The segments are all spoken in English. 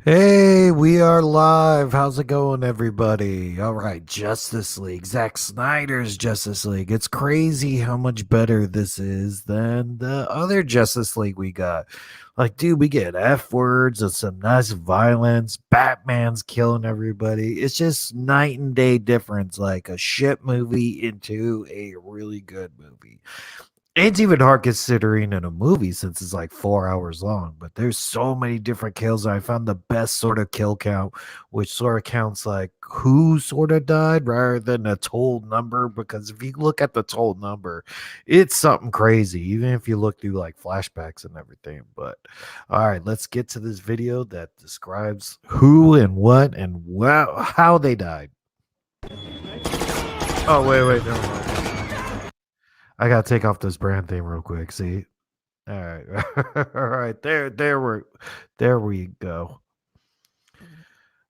Hey, we are live. How's it going, everybody? All right, Justice League, Zack Snyder's Justice League. It's crazy how much better this is than the other Justice League we got. Like, dude, we get F words and some nice violence. Batman's killing everybody. It's just night and day difference, like a shit movie into a really good movie. It's even hard considering in a movie since it's like 4 hours long, but there's so many different kills. I found the best sort of kill count, which sort of counts like who sort of died rather than a total number. Because if you look at the total number, it's something crazy, even if you look through like flashbacks and everything. But all right, let's get to this video that describes who and what and how they died. Oh, wait, never mind. I gotta take off this brand thing real quick. See, all right, all right, there we go.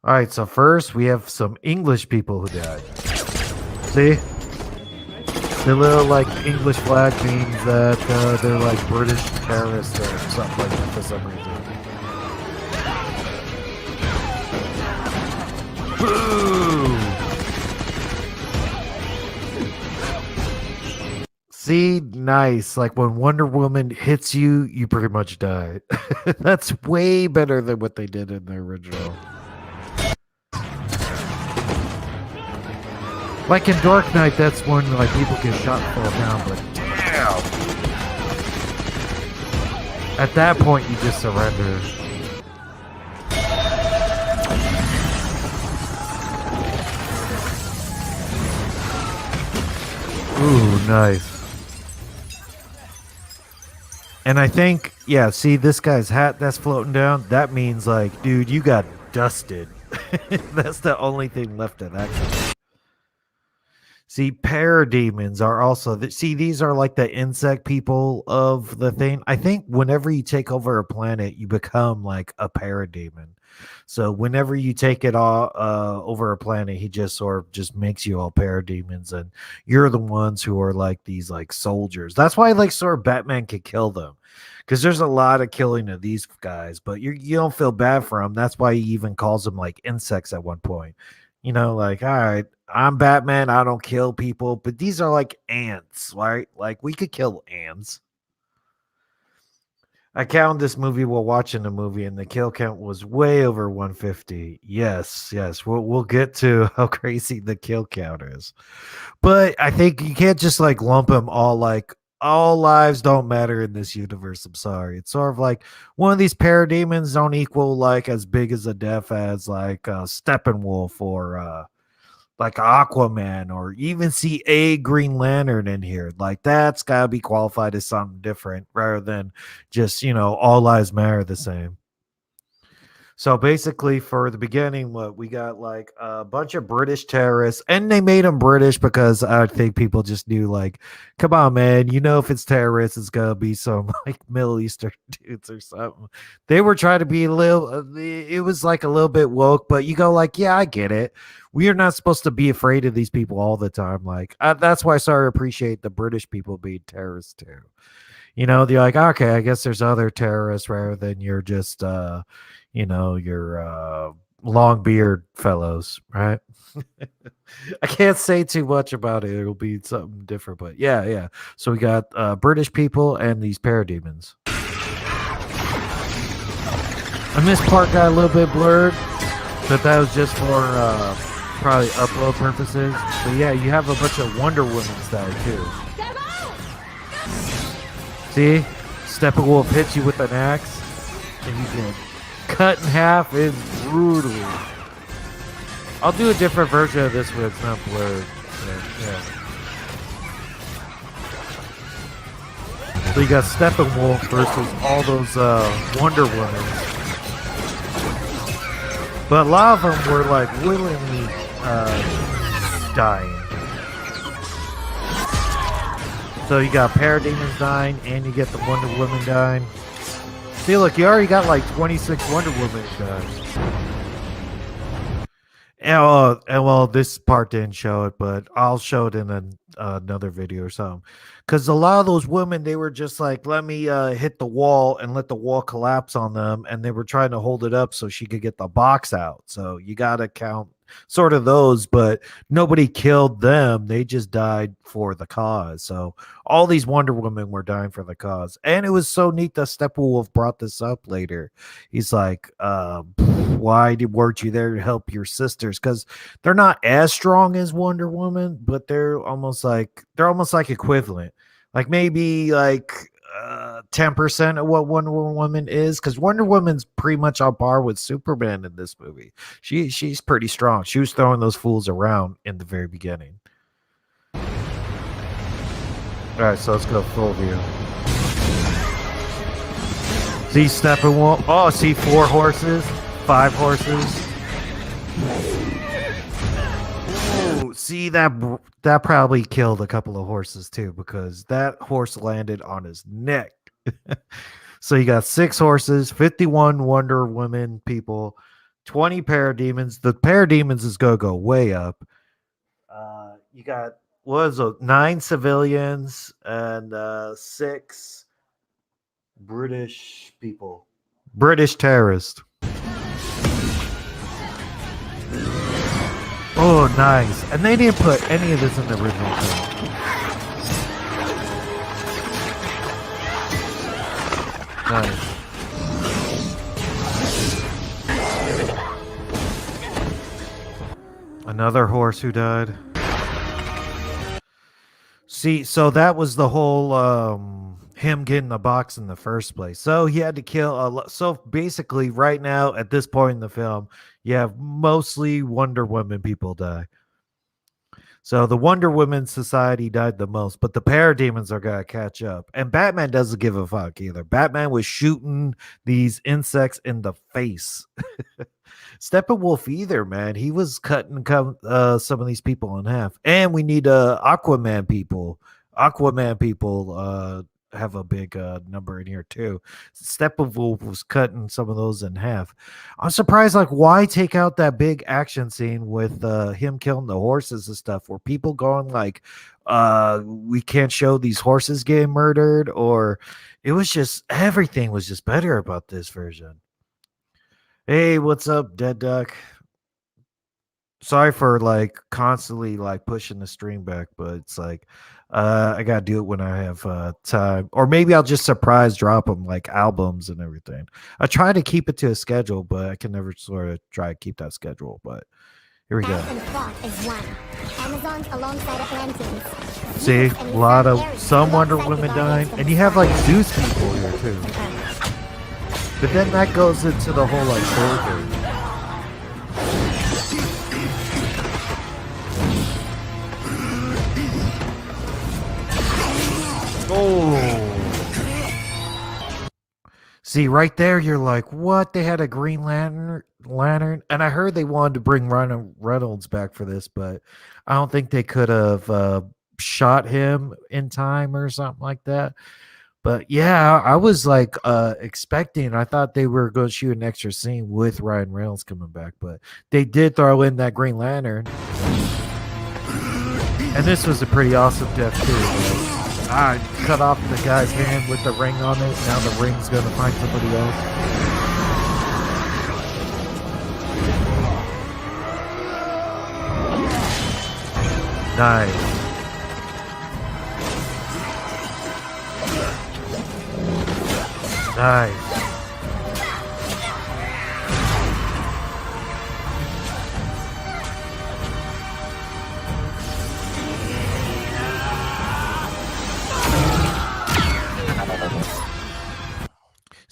All right, so first we have some English people who died. See, the little like English flag means that they're like British terrorists or something like that for some reason. Boo! See, nice. Like when Wonder Woman hits you, you pretty much die. That's way better than what they did in the original. Like in Dark Knight, that's when like people get shot and fall down, but damn. At that point, you just surrender. Ooh, nice. And I think, yeah, see this guy's hat that's floating down? That means like, dude, you got dusted. That's the only thing left of that guy. See, parademons are also see, these are like the insect people of the thing. I think whenever you take over a planet, you become like a parademon. So whenever you take it all over a planet, he just sort of just makes you all parademons, and you're the ones who are like these like soldiers. That's why like sort of Batman could kill them. Because there's a lot of killing of these guys, but you don't feel bad for them. That's why he even calls them like insects at one point. You know, like, all right, I'm Batman. I don't kill people, but these are like ants, right? Like we could kill ants. I counted this movie while watching the movie, and the kill count was way over 150. Yes, we'll get to how crazy the kill count is, but I think you can't just like lump them all like all lives don't matter in this universe. I'm sorry. It's sort of like one of these parademons don't equal like as big as a death as like Steppenwolf or like Aquaman, or even see a Green Lantern in here. Like that's gotta be qualified as something different rather than just, all lives matter the same. So basically, for the beginning, what we got like a bunch of British terrorists, and they made them British because I think people just knew, like, come on, man, if it's terrorists, it's gonna be some like Middle Eastern dudes or something. They were trying to be a little, it was like a little bit woke, but you go like, yeah, I get it. We are not supposed to be afraid of these people all the time. Like that's why I started to appreciate the British people being terrorists too. They're like, okay, I guess there's other terrorists rather than you're just your long beard fellows, right? I can't say too much about it. It'll be something different, but yeah. So we got British people and these parademons. And this part got a little bit blurred, but that was just for probably upload purposes. But yeah, you have a bunch of Wonder Women's there too. See, Steppenwolf hits you with an axe, and you get cut in half. Is brutal. I'll do a different version of this where it's not blurred. Yeah. So you got Steppenwolf versus all those Wonder Women, but a lot of them were like willingly dying. So you got parademons dying, and you get the Wonder Woman dying. See, look, you already got like 26 Wonder Women dying. And well, this part didn't show it, but I'll show it in another video or something. Because a lot of those women, they were just like, "Let me hit the wall and let the wall collapse on them," and they were trying to hold it up so she could get the box out. So you got to count sort of those, but nobody killed them. They just died for the cause. So all these Wonder Women were dying for the cause, and it was so neat that Steppenwolf brought this up later. He's like, weren't you there to help your sisters? Because they're not as strong as Wonder Woman, but they're almost like equivalent. Like maybe like 10% of what Wonder Woman is, because Wonder Woman's pretty much on par with Superman in this movie. She's pretty strong. She was throwing those fools around in the very beginning. All right, so let's go full view. See Steppenwolf. Oh, see 4 horses, 5 horses. Ooh, see that probably killed a couple of horses too, because that horse landed on his neck. So you got 6 horses, 51 Wonder Woman people, 20 parademons. The parademons is gonna go way up. You got what is it, 9 civilians and 6 British people, British terrorists. Oh, nice. And they didn't put any of this in the original film. Nice. Another horse who died. See, so that was the whole him getting the box in the first place. So he had to kill a lot. So basically, right now at this point in the film, you have mostly Wonder Woman people die. So the Wonder Woman society died the most, but the parademons are gonna catch up. And Batman doesn't give a fuck either. Batman was shooting these insects in the face. Steppenwolf either, man. He was cutting some of these people in half. And we need Aquaman people. Aquaman people have a big number in here too. Steppenwolf was cutting some of those in half. I'm surprised, like, why take out that big action scene with him killing the horses and stuff? Were people going like, we can't show these horses getting murdered? Or it was just everything was just better about this version. Hey, what's up, Dead Duck? Sorry for like constantly like pushing the stream back, but it's like I gotta do it when I have time, or maybe I'll just surprise drop them like albums and everything. I try to keep it to a schedule, but I can never sort of try to keep that schedule. But here we go. See, a lot of some Wonder Woman dying, and you have like Zeus people here too. But then that goes into the whole like soldier. Oh. See, right there, you're like, what? They had a Green Lantern, and I heard they wanted to bring Ryan Reynolds back for this, but I don't think they could have shot him in time or something like that. But yeah, I was like expecting. I thought they were going to shoot an extra scene with Ryan Reynolds coming back, but they did throw in that Green Lantern, and this was a pretty awesome death too. I cut off the guy's hand with the ring on it. Now the ring's going to find somebody else. Nice. Nice.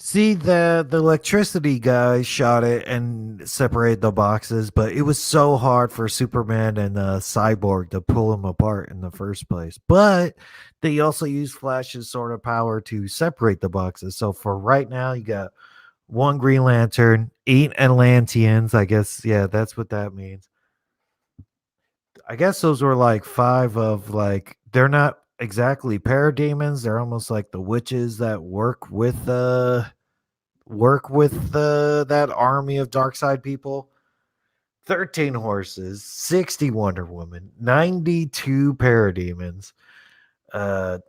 See, the electricity guy shot it and separated the boxes, but it was so hard for Superman and Cyborg to pull them apart in the first place. But they also used Flash's sort of power to separate the boxes. So for right now, you got 1 Green Lantern, 8 Atlanteans. I guess, yeah, that's what that means. I guess those were like 5 of like, they're not exactly parademons. They're almost like the witches that work with that army of dark side people. 13 horses, 60 Wonder Woman, 92 parademons,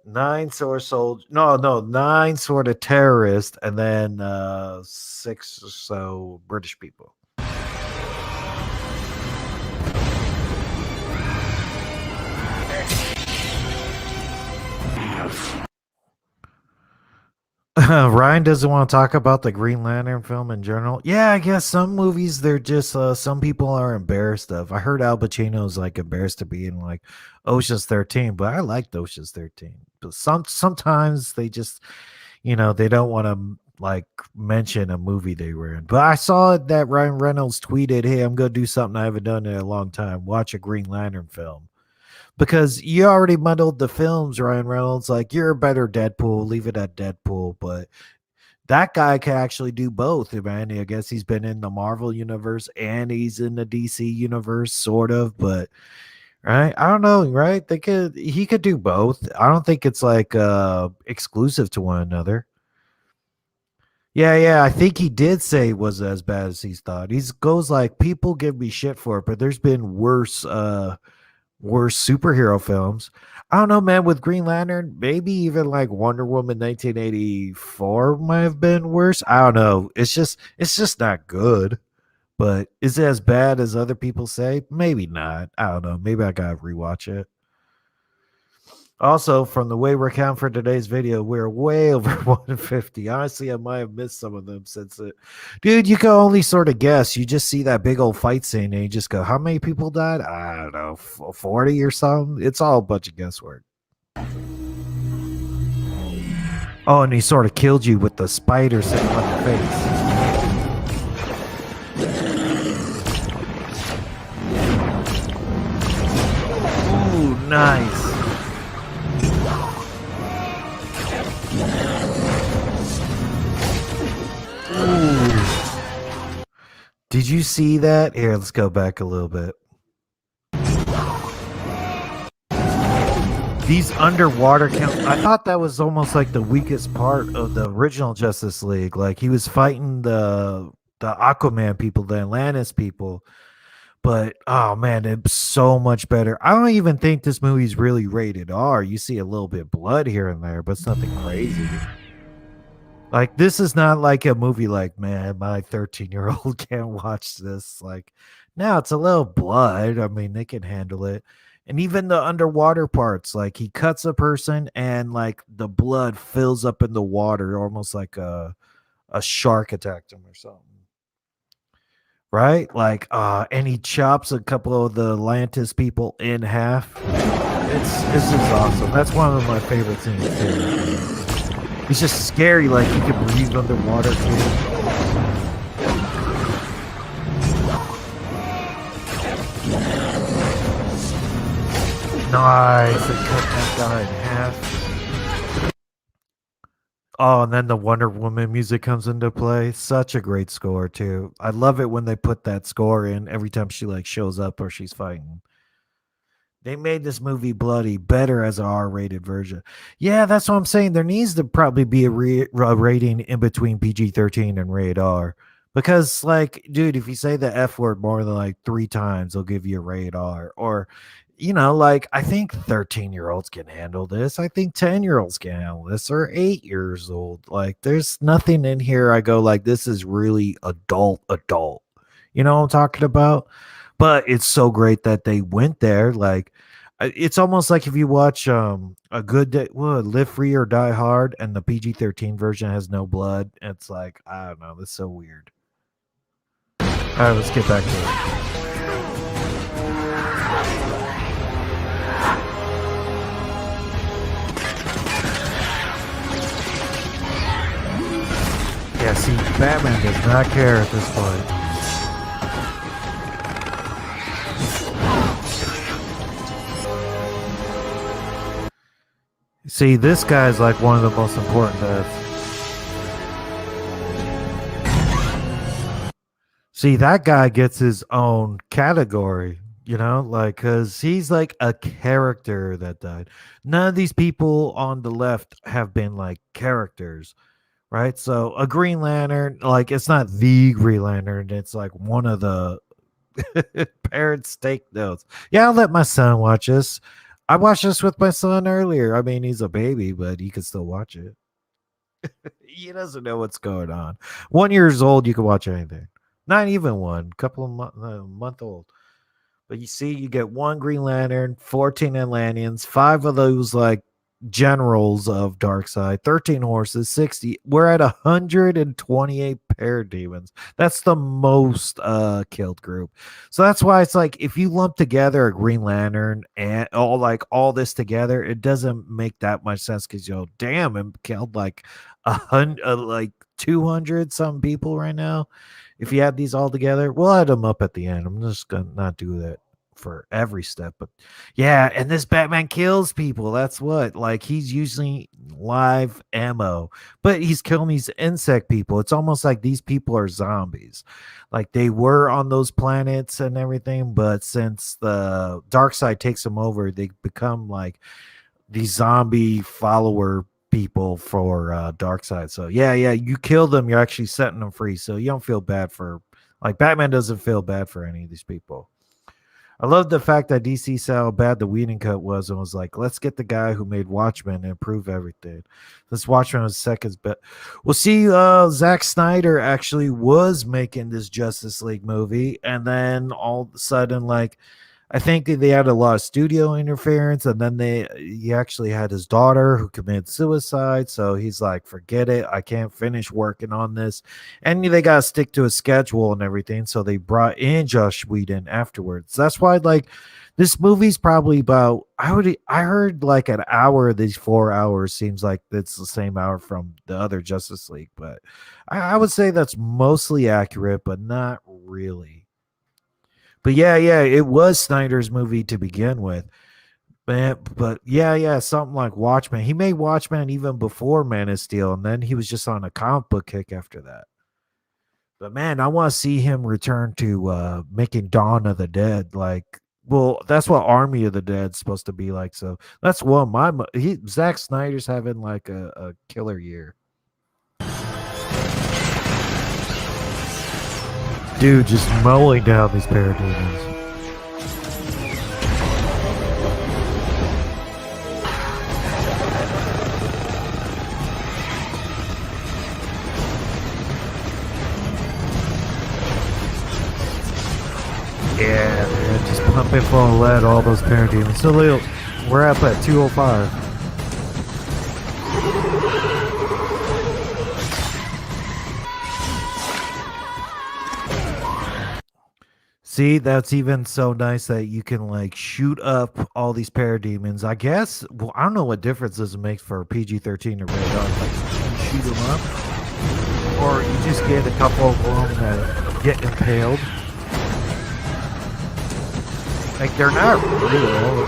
nine sword soldiers, nine sort of terrorists, and then six or so British people. Ryan doesn't want to talk about the Green Lantern film in general. Yeah, I guess some movies they're just some people are embarrassed of. I heard Al Pacino's like embarrassed to be in like Ocean's 13, but I liked Ocean's 13. But sometimes they just they don't want to like mention a movie they were in. But I saw that Ryan Reynolds tweeted, "Hey, I'm gonna do something I haven't done in a long time. Watch a Green Lantern film." Because you already muddled the films, Ryan Reynolds. Like you're a better Deadpool. Leave it at Deadpool. But that guy can actually do both, man. I guess he's been in the Marvel universe and he's in the DC universe, sort of. But right, I don't know. Right, he could do both. I don't think it's like exclusive to one another. Yeah, yeah. I think he did say it was as bad as he's thought. He goes like people give me shit for it, but there's been worse superhero films. I don't know, man. With Green Lantern, maybe even like Wonder Woman 1984 might have been worse. I don't know. It's just not good. But is it as bad as other people say? Maybe not. I don't know. Maybe I gotta rewatch it. Also, from the way we're counting for today's video, we're way over 150. Honestly, I might have missed some of them since it. Dude, you can only sort of guess. You just see that big old fight scene and you just go, how many people died? I don't know, 40 or something. It's all a bunch of guesswork. Oh, and he sort of killed you with the spider sitting on your face. Ooh, nice. Ooh. Did you see that? Here, let's go back a little bit. These underwater counts. I thought that was almost like the weakest part of the original Justice League. Like he was fighting the Aquaman people, the Atlantis people. But oh man, it's so much better. I don't even think this movie's really rated R. You see a little bit of blood here and there, but it's nothing crazy. Like this is not like a movie like, man, my 13-year-old can't watch this. Like, now it's a little blood. I mean, they can handle it. And even the underwater parts, like he cuts a person and like the blood fills up in the water, almost like a shark attacked him or something. Right? Like and he chops a couple of the Atlantis people in half. This is awesome. That's one of my favorite scenes too. It's just scary, like you can breathe underwater too. Nice, it cut that guy in half. Oh, and then the Wonder Woman music comes into play. Such a great score too. I love it when they put that score in every time she like shows up or she's fighting. They made this movie bloody better as an R-rated version. Yeah, that's what I'm saying. There needs to probably be a rating in between PG-13 and rated R. Because, like, dude, if you say the F word more than like 3 times, they'll give you a rated R. Or, like, I think 13-year-olds can handle this. I think 10-year-olds can handle this, or 8 years old. Like, there's nothing in here I go, like, this is really adult. You know what I'm talking about? But it's so great that they went there. Like, it's almost like if you watch a good day, Live Free or Die Hard, and the PG-13 version has no blood. It's like, I don't know, that's so weird. All right, let's get back to it. Yeah, see, Batman does not care at this point. See, this guy's like one of the most important deaths. See, that guy gets his own category, like, because he's like a character that died. None of these people on the left have been like characters, right? So, a Green Lantern, like, it's not the Green Lantern, it's like one of the Parents take notes. Yeah, I'll let my son watch this. I watched this with my son earlier. I mean, he's a baby, but he can still watch it. He doesn't know what's going on. 1 years old, you can watch anything. Not even one, couple of month old. But you see, you get one Green Lantern, 14 Atlanteans, five of those like generals of Darkseid, 13 horses, 60. We're at 128 parademons. That's the most killed group. So that's why it's like if you lump together a Green Lantern and all this together, it doesn't make that much sense because damn, it killed like 100, like 200 some people right now. If you add these all together, we'll add them up at the end. I'm just gonna not do that for every step, but yeah, and this Batman kills people. That's what, like, he's using live ammo, but he's killing these insect people. It's almost like these people are zombies. Like they were on those planets and everything, but since the dark side takes them over, they become like these zombie follower people for dark side. So yeah, you kill them, you're actually setting them free, so you don't feel bad for, like, Batman doesn't feel bad for any of these people. I love the fact that DC saw how bad the Whedon cut was and was like, let's get the guy who made Watchmen and improve everything. This Watchmen was second best. Well, see, Zack Snyder actually was making this Justice League movie, and then all of a sudden, like, I think they had a lot of studio interference, and then he actually had his daughter who committed suicide. So he's like, forget it, I can't finish working on this, and they gotta stick to a schedule and everything. So they brought in Josh Whedon afterwards. That's why, like, this movie's probably about, I heard like an hour of these 4 hours seems like it's the same hour from the other Justice League, but I would say that's mostly accurate, but not really. But yeah, it was Snyder's movie to begin with. But yeah, something like Watchmen. He made Watchmen even before Man of Steel, and then he was just on a comic book kick after that. But man, I want to see him return to making Dawn of the Dead. Like, well, that's what Army of the Dead's supposed to be like. So that's one of Zack Snyder's having like a killer year. Dude, just mowing down these parademons. Yeah, man, just pumping full of lead, all those parademons. So we're up at 205. See, that's even so nice that you can like shoot up all these parademons. I guess. Well, I don't know what difference does it make for PG-13 or rated R. Like, you shoot them up, or you just get a couple of them that get impaled. Like, they're not real.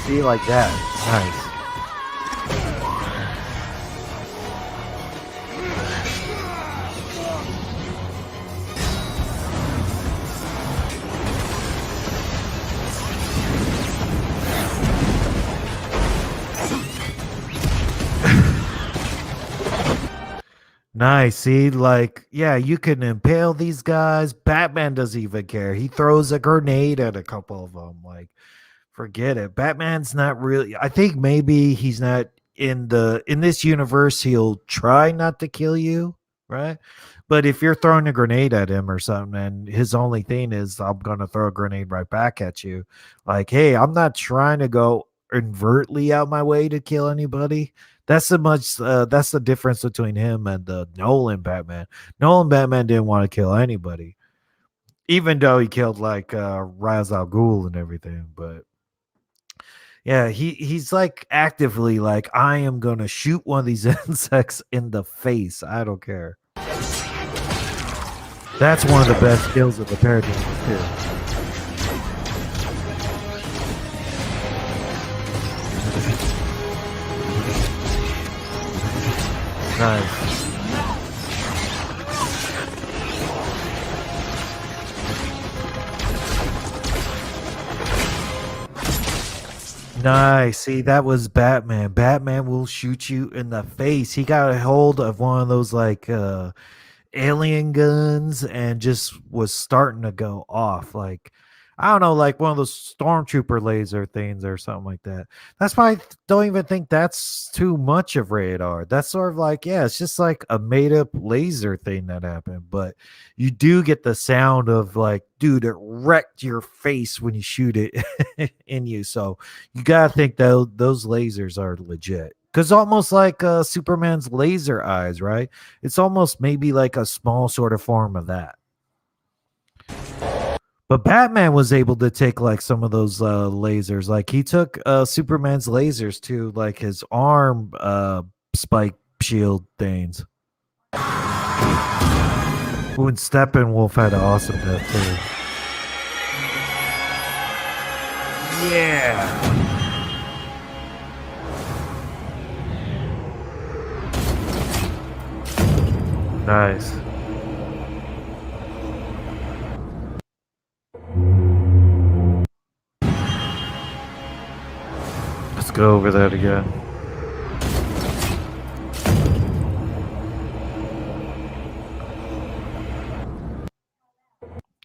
See, like that. Nice. Nice. See, like, yeah, you can impale these guys. Batman doesn't even care. He throws a grenade at a couple of them. Like, forget it. Batman's not really. I think maybe he's not in this universe. He'll try not to kill you, right? But if you're throwing a grenade at him or something, and his only thing is, I'm gonna throw a grenade right back at you. Like, hey, I'm not trying to go overtly out my way to kill anybody. That's the difference between him and the Nolan Batman. Nolan Batman didn't want to kill anybody, even though he killed like Ra's al Ghul and everything. But yeah, he's like actively like, I am gonna shoot one of these insects in the face. I don't care. That's one of the best kills of the Paradigm too. Nice. Nice. See, that was Batman. Batman will shoot you in the face. He got a hold of one of those like alien guns and just was starting to go off. Like, I don't know, like one of those stormtrooper laser things or something like that. That's why I don't even think that's too much of radar. That's sort of like, yeah, it's just like a made up laser thing that happened. But you do get the sound of like, dude, it wrecked your face when you shoot it in you. So you gotta think that those lasers are legit. Because almost like Superman's laser eyes, right? It's almost maybe like a small sort of form of that. But Batman was able to take like some of those lasers. Like he took Superman's lasers to like his arm spike shield things. Ooh, and Steppenwolf had an awesome death too. Yeah. Nice. Let's go over that again.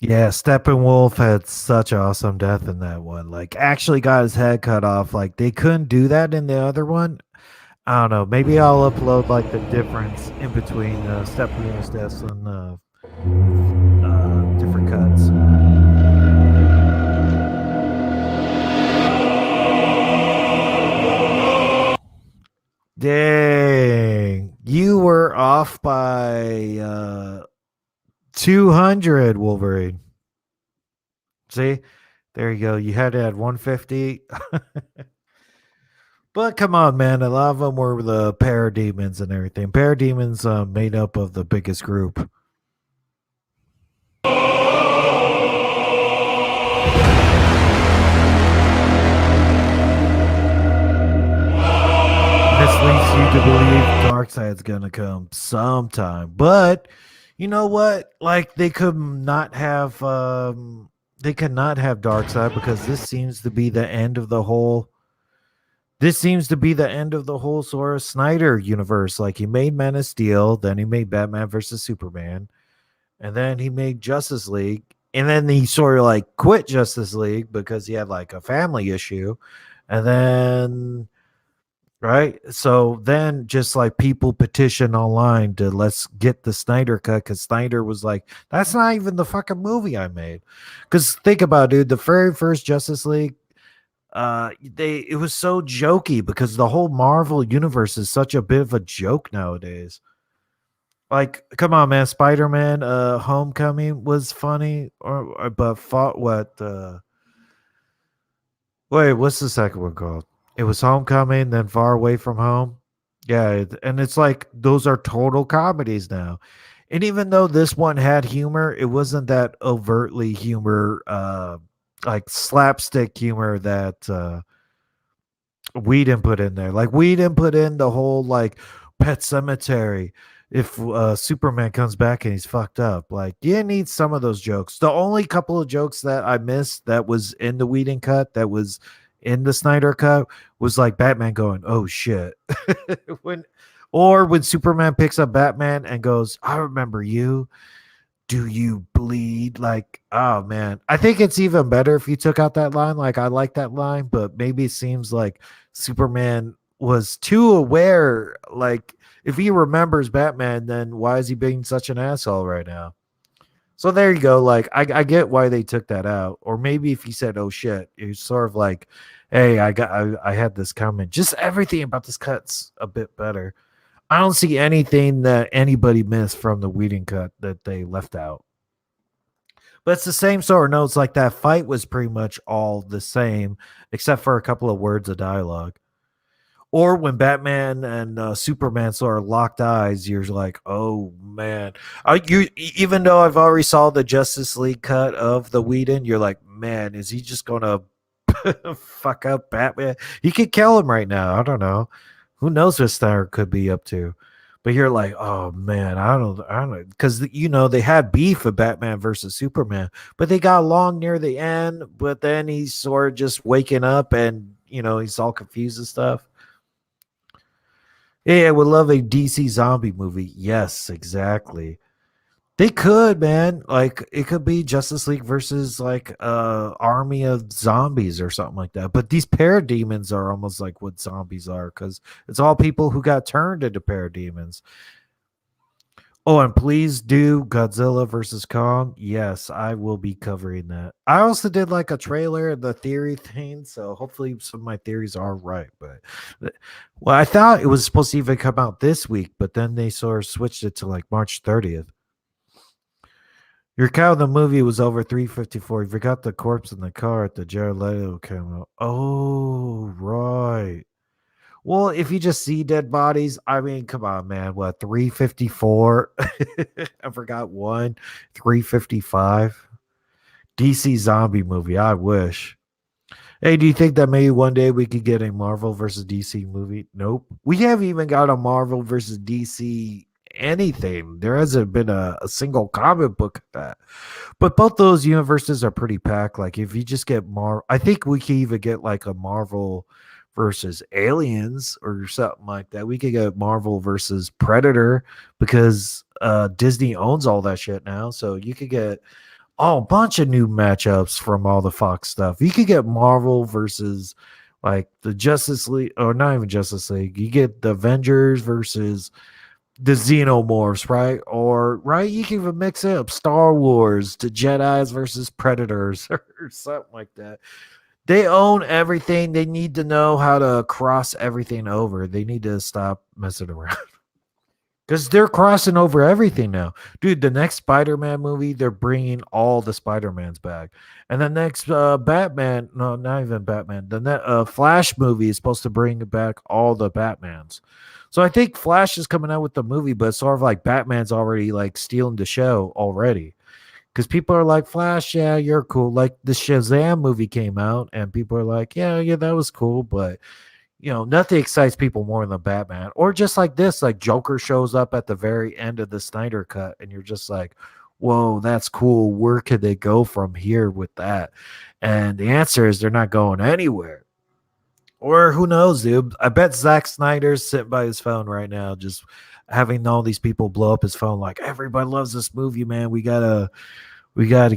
Yeah, Steppenwolf had such awesome death in that one. Like, actually got his head cut off. Like, they couldn't do that in the other one. I don't know. Maybe I'll upload like the difference in between Steppenwolf's deaths and different cuts. Dang, you were off by 200, Wolverine. See, there you go. You had to add 150. But come on, man. A lot of them were the parademons and everything. Parademons made up of the biggest group. This leads you to believe Darkseid's gonna come sometime. But you know what? Like they could not have Darkseid because this seems to be the end of the whole sort of Snyder universe. Like he made Man of Steel, then he made Batman versus Superman, and then he made Justice League, and then he sort of like quit Justice League because he had like a family issue, and then right, so then just like people petition online to let's get the Snyder cut because Snyder was like, that's not even the fucking movie I made. Because think about it, dude, the very first Justice League, they it was so jokey because the whole Marvel universe is such a bit of a joke nowadays. Like, come on, man, Spider-Man, Homecoming was funny, or but fought what? Wait, what's the second one called? It was Homecoming, then Far Away from Home. Yeah, and it's like those are total comedies now. And even though this one had humor, it wasn't that overtly humor, like slapstick humor that we didn't put in there. Like we didn't put in the whole like Pet Cemetery. If Superman comes back and he's fucked up, like you need some of those jokes. The only couple of jokes that I missed that was in the Whedon cut, that was in the Snyder cut, was like Batman going, "Oh shit," when or when Superman picks up Batman and goes, "I remember you. Do you bleed?" Like, oh man, I think it's even better if you took out that line. Like, I like that line, but maybe it seems like Superman was too aware. Like, if he remembers Batman, then why is he being such an asshole right now? So there you go. Like, I get why they took that out. Or maybe if he said, "Oh shit," it's sort of like, "Hey, I had this coming." Just everything about this cut's a bit better. I don't see anything that anybody missed from the Whedon cut that they left out. But it's the same sort of notes. Like that fight was pretty much all the same, except for a couple of words of dialogue. Or when Batman and Superman sort of locked eyes, you're like, "Oh man!" Even though I've already saw the Justice League cut of the Whedon, you're like, "Man, is he just gonna fuck up Batman? He could kill him right now. I don't know. Who knows what Snyder could be up to?" But you're like, "Oh man, I don't know," because they had beef with Batman versus Superman, but they got along near the end. But then he's sort of just waking up, and he's all confused and stuff. Yeah, I would love a DC zombie movie. Yes, exactly. They could, man. Like it could be Justice League versus like army of zombies or something like that. But these parademons are almost like what zombies are because it's all people who got turned into parademons. Oh, and please do Godzilla versus Kong. Yes, I will be covering that. I also did like a trailer and the theory thing, so hopefully some of my theories are right. But well, I thought it was supposed to even come out this week, but then they sort of switched it to like March 30th. Your count of the movie was over 354. You forgot the corpse in the car at the Jared Leto came out. Oh, right. Well, if you just see dead bodies, I mean, come on, man. What, 354? I forgot one. 355. DC zombie movie. I wish. Hey, do you think that maybe one day we could get a Marvel versus DC movie? Nope. We haven't even got a Marvel versus DC anything. There hasn't been a single comic book of that. But both those universes are pretty packed. Like if you just get I think we could even get like a Marvel versus Aliens or something like that. We could get Marvel versus Predator because Disney owns all that shit now. So you could get a bunch of new matchups from all the Fox stuff. You could get Marvel versus like the Justice League, or not even Justice League. You get the Avengers versus the Xenomorphs, right? Or right, you can even mix it up Star Wars to Jedi's versus Predators or something like that. They own everything. They need to know how to cross everything over. They need to stop messing around. Because they're crossing over everything now. Dude, the next Spider-Man movie, they're bringing all the Spider-Mans back. And the next Batman, no, not even Batman, Flash movie is supposed to bring back all the Batmans. So I think Flash is coming out with the movie, but it's sort of like Batman's already like stealing the show already. Because people are like, Flash, yeah, you're cool. Like the Shazam movie came out, and people are like, yeah, that was cool, but nothing excites people more than Batman. Or just like this, like Joker shows up at the very end of the Snyder cut, and you're just like, whoa, that's cool. Where could they go from here with that? And the answer is they're not going anywhere. Or who knows, dude? I bet Zack Snyder's sitting by his phone right now, just having all these people blow up his phone, like everybody loves this movie, man. We gotta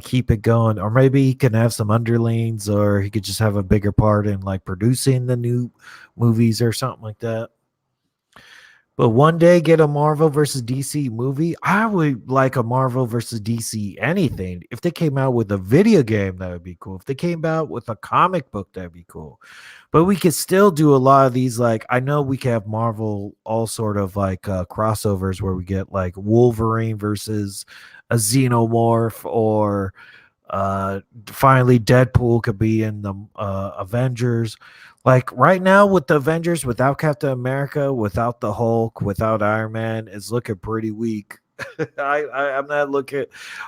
keep it going. Or maybe he can have some underlings, or he could just have a bigger part in like producing the new movies or something like that. But one day get a Marvel versus DC movie. I would like a Marvel versus DC anything. If they came out with a video game, that would be cool. If they came out with a comic book, that'd be cool. But we could still do a lot of these. Like I know we can have Marvel all sort of like crossovers where we get like Wolverine versus a Xenomorph, or finally Deadpool could be in the Avengers. Like right now with the Avengers, without Captain America, without the Hulk, without Iron Man, it's looking pretty weak. I'm not looking.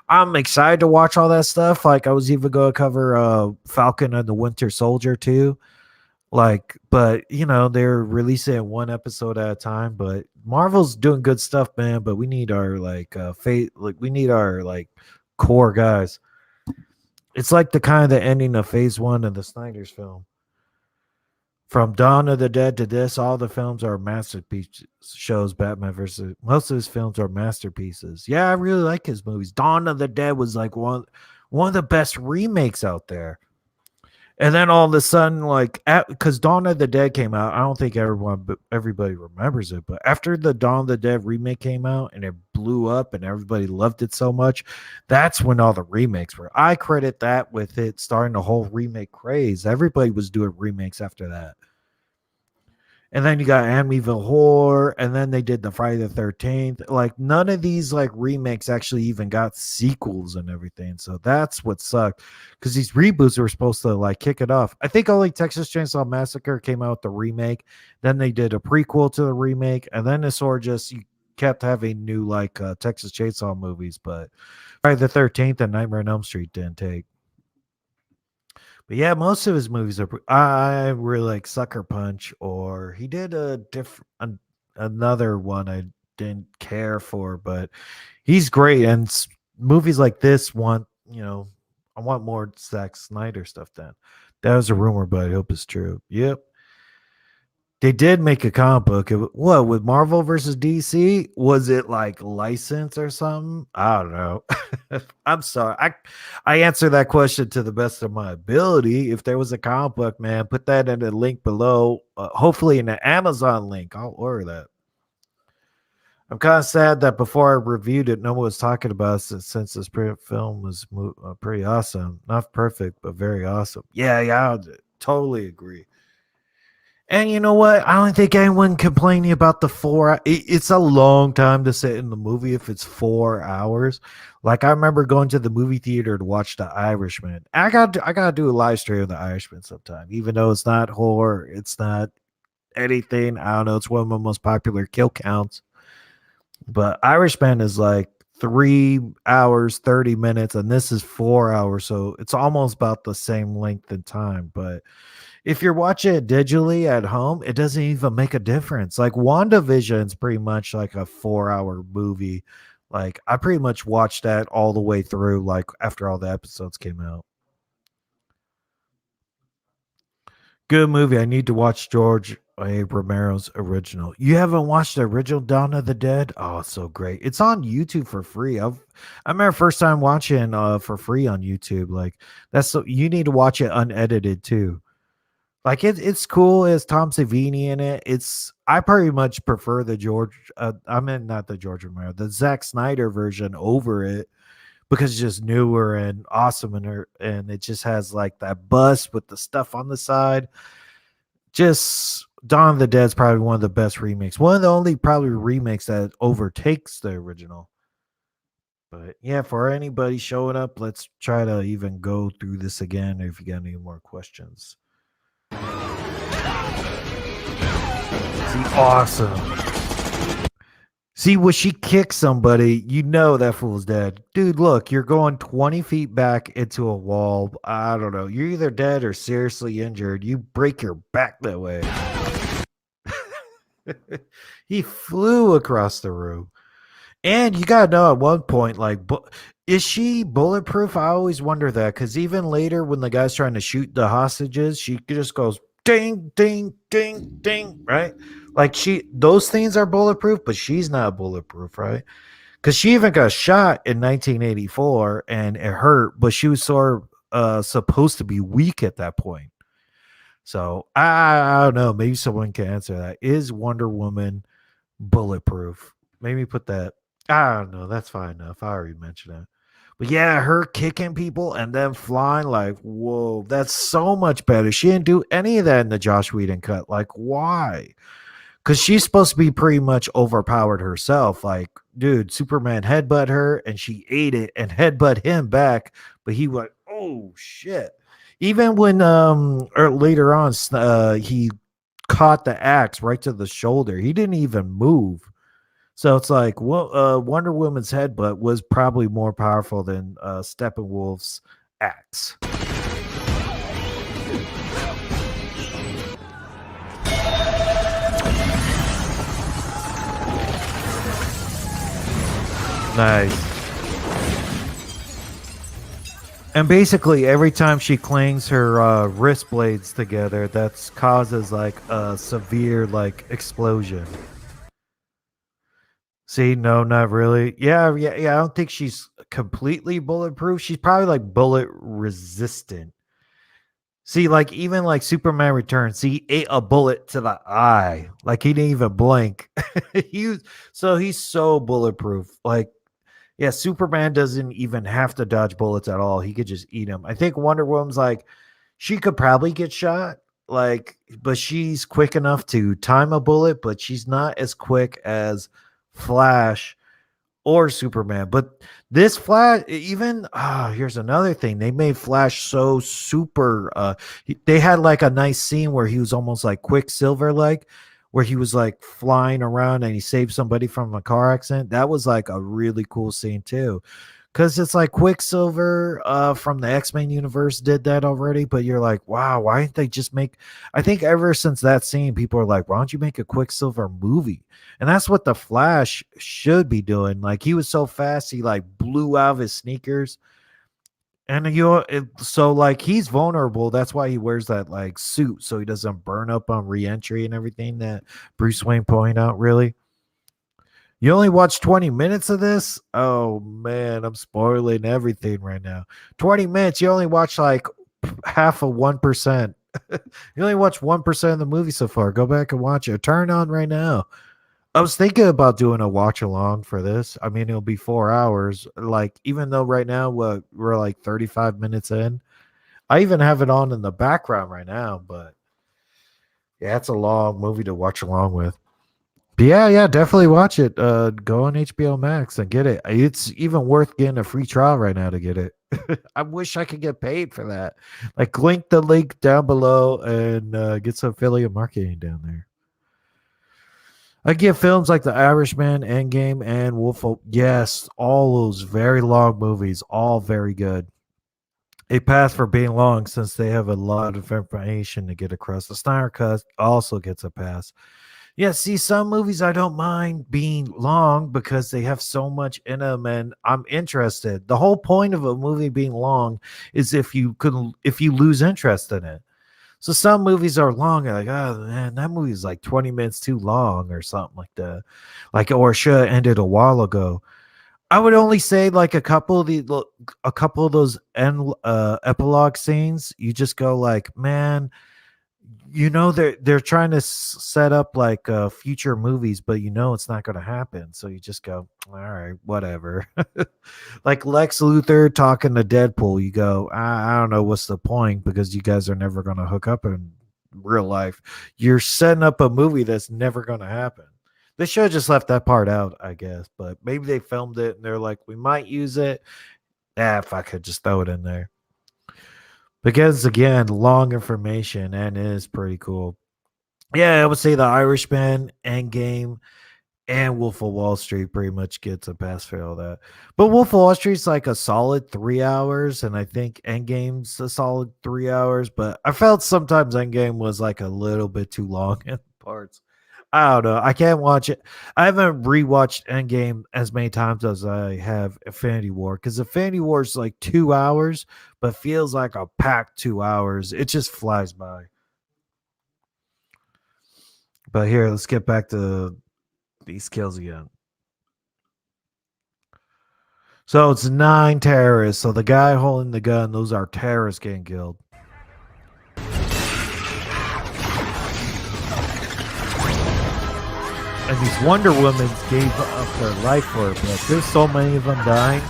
I'm excited to watch all that stuff. Like I was even going to cover Falcon and the Winter Soldier too. Like, but they're releasing it one episode at a time. But Marvel's doing good stuff, man. But we need our like we need our like core guys. It's like the kind of the ending of Phase One of the Snyder's film. From Dawn of the Dead to this, all the films are masterpieces. Shows Batman versus most of his films are masterpieces. Yeah, I really like his movies. Dawn of the Dead was like one of the best remakes out there. And then all of a sudden, like, because Dawn of the Dead came out, I don't think everybody remembers it, but after the Dawn of the Dead remake came out and it blew up and everybody loved it so much, that's when all the remakes were. I credit that with it starting the whole remake craze. Everybody was doing remakes after that. And then you got Amityville Horror, and then they did the Friday the 13th. Like none of these like remakes actually even got sequels and everything. So that's what sucked. Because these reboots were supposed to like kick it off. I think only Texas Chainsaw Massacre came out with the remake. Then they did a prequel to the remake, and then it's sort of just you kept having new like Texas Chainsaw movies, but Friday the 13th and Nightmare on Elm Street didn't take. But yeah, most of his movies are. I really like Sucker Punch, or he did a different another one I didn't care for, but he's great. And movies like this I want more Zack Snyder stuff. Then that was a rumor, but I hope it's true. Yep. They did make a comic book. What with Marvel versus DC? Was it like licensed or something? I don't know. I'm sorry. I answer that question to the best of my ability. If there was a comic book, man, put that in the link below. Hopefully, in the Amazon link, I'll order that. I'm kind of sad that before I reviewed it, no one was talking about it since this film was pretty awesome. Not perfect, but very awesome. Yeah, I totally agree. And you know what? I don't think anyone complaining about the it's a long time to sit in the movie if it's 4 hours. Like I remember going to the movie theater to watch The Irishman. I gotta do a live stream of The Irishman sometime, even though it's not horror, it's not anything. I don't know. It's one of my most popular kill counts. But Irishman is like 3 hours, 30 minutes, and this is 4 hours. So it's almost about the same length in time. But if you're watching it digitally at home, it doesn't even make a difference. Like WandaVision's pretty much like a 4 hour movie. Like I pretty much watched that all the way through, like after all the episodes came out. Good movie. I need to watch George A. Romero's original. You haven't watched the original Dawn of the Dead? Oh, it's so great. It's on YouTube for free. I remember first time watching for free on YouTube. Like you need to watch it unedited too. Like it's cool as Tom Savini in it. I pretty much prefer the I mean not the George Romero, the Zack Snyder version over it because it's just newer and awesome and it just has like that bust with the stuff on the side. Just Dawn of the Dead is probably one of the best remakes. One of the only probably remakes that overtakes the original. But yeah, for anybody showing up, let's try to even go through this again if you got any more questions. See, awesome. See, when she kicks somebody, you know that fool's dead. Dude, look, you're going 20 feet back into a wall. I don't know. You're either dead or seriously injured. You break your back that way. He flew across the room. And you gotta know at one point, like, is she bulletproof? I always wonder that because even later, when the guy's trying to shoot the hostages, she just goes ding, ding, ding, ding, right? Like those things are bulletproof, but she's not bulletproof, right? Because she even got shot in 1984 and it hurt, but she was sort of supposed to be weak at that point. So I don't know. Maybe someone can answer that. Is Wonder Woman bulletproof? Maybe put that. I don't know. That's fine enough. I already mentioned that. But yeah, her kicking people and then flying, like, whoa, that's so much better. She didn't do any of that in the Josh Whedon cut. Like, why? Because she's supposed to be pretty much overpowered herself. Like, dude, Superman headbutt her and she ate it and headbutt him back. But he went, oh shit. Even when or later on, he caught the axe right to the shoulder. He didn't even move. So it's like, well, Wonder Woman's headbutt was probably more powerful than Steppenwolf's axe. Nice. And basically, every time she clangs her wrist blades together, that causes like a severe like explosion. See, no, not really. Yeah. I don't think she's completely bulletproof. She's probably like bullet resistant. See, like even like Superman Returns, he ate a bullet to the eye. Like he didn't even blink. He's so bulletproof. Like, yeah, Superman doesn't even have to dodge bullets at all. He could just eat them. I think Wonder Woman's like she could probably get shot, like, but she's quick enough to time a bullet, but she's not as quick as Flash or Superman. But this Flash, even here's another thing. They made Flash so super they had like a nice scene where he was almost like Quicksilver like, where he was like flying around and he saved somebody from a car accident. That was like a really cool scene too. Cause it's like Quicksilver from the X-Men universe did that already, but you're like, wow, why didn't they just make? I think ever since that scene, people are like, why don't you make a Quicksilver movie? And that's what the Flash should be doing. Like he was so fast, he like blew out of his sneakers, And so like he's vulnerable. That's why he wears that like suit so he doesn't burn up on reentry and everything that Bruce Wayne pointed out. Really, you only watched 20 minutes of this? Oh man, I'm spoiling everything right now. 20 minutes. You only watch like half of 1%. You only watch 1% of the movie so far. Go back and watch it. Turn on right now. I was thinking about doing a watch along for this. I mean, it'll be 4 hours. Like, even though right now we're like 35 minutes in, I even have it on in the background right now. But yeah, it's a long movie to watch along with. But yeah, definitely watch it. Go on HBO Max and get it. It's even worth getting a free trial right now to get it. I wish I could get paid for that. Like, link the link down below and get some affiliate marketing down there. I give films like The Irishman, Endgame, and Wolf. Yes, all those very long movies, all very good. They pass for being long since they have a lot of information to get across. The Snyder Cut also gets a pass. Yeah, see, some movies I don't mind being long because they have so much in them, and I'm interested. The whole point of a movie being long is if you lose interest in it. So some movies are long, and like, oh man, that movie is like 20 minutes too long or something like that. Like, or should have ended a while ago. I would only say like a couple of those epilogue scenes, you just go like, man, they're trying to set up like future movies, but it's not going to happen, so you just go, all right, whatever. Like Lex Luthor talking to Deadpool, you go, I don't know what's the point, because you guys are never going to hook up in real life. You're setting up a movie that's never going to happen. They should have just left that part out, I guess, but maybe they filmed it and they're like, we might use it. If I could just throw it in there. Because again, long information, and it is pretty cool. Yeah, I would say The Irishman, Endgame, and Wolf of Wall Street pretty much gets a pass for all that. But Wolf of Wall Street's like a solid 3 hours, and I think Endgame's a solid 3 hours. But I felt sometimes Endgame was like a little bit too long in parts. I don't know. I can't watch it. I haven't rewatched Endgame as many times as I have Infinity War, because Infinity War is like 2 hours, but feels like a packed 2 hours. It just flies by. But here, let's get back to these kills again. So it's 9 terrorists. So the guy holding the gun, those are terrorists getting killed. And these Wonder Women gave up their life for it, but there's so many of them dying.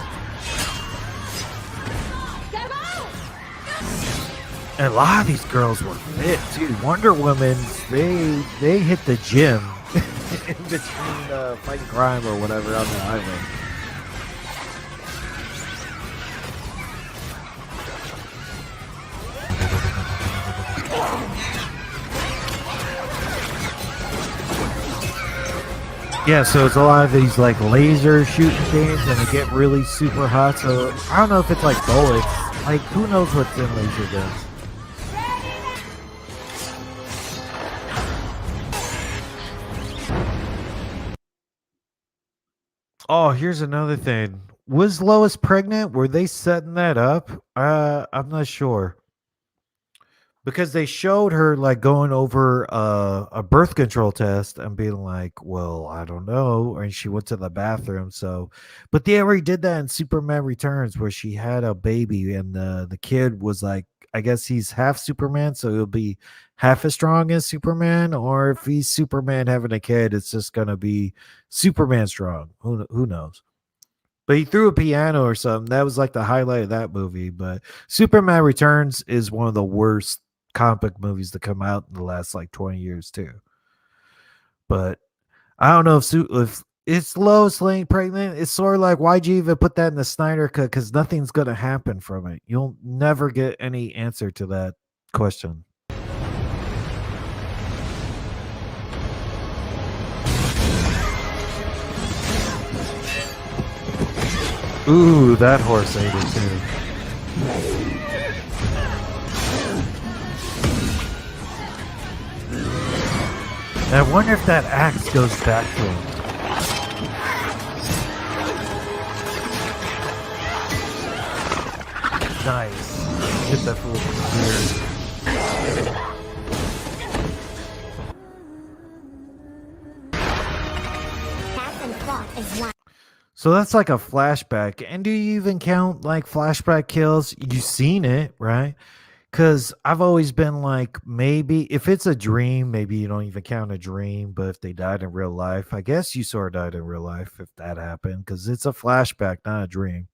And a lot of these girls were fit too. Wonder Women, they hit the gym in between fighting crime or whatever on the island. Yeah, so it's a lot of these like laser shooting things, and they get really super hot. So I don't know if it's like bullets. Like, who knows what's in laser guns? Oh, here's another thing. Was Lois pregnant? Were they setting that up? I'm not sure. Because they showed her like going over a birth control test and being like, well, I don't know. And she went to the bathroom. So, but they already did that in Superman Returns, where she had a baby and the kid was like, I guess he's half Superman, so he'll be half as strong as Superman. Or if he's Superman having a kid, it's just going to be Superman strong. Who knows? But he threw a piano or something. That was like the highlight of that movie. But Superman Returns is one of the worst comic book movies to come out in the last like 20 years too. But I don't know if it's Lois Lane pregnant. It's sort of like, why'd you even put that in the Snyder Cut? Because nothing's going to happen from it. You'll never get any answer to that question. Ooh, that horse ate it too. I wonder if that axe goes back to him. Nice. Hit that fool from here. So that's like a flashback. And do you even count like flashback kills? You've seen it, right? Because I've always been like, maybe if it's a dream, maybe you don't even count a dream. But if they died in real life, I guess you sort of died in real life if that happened, because it's a flashback, not a dream.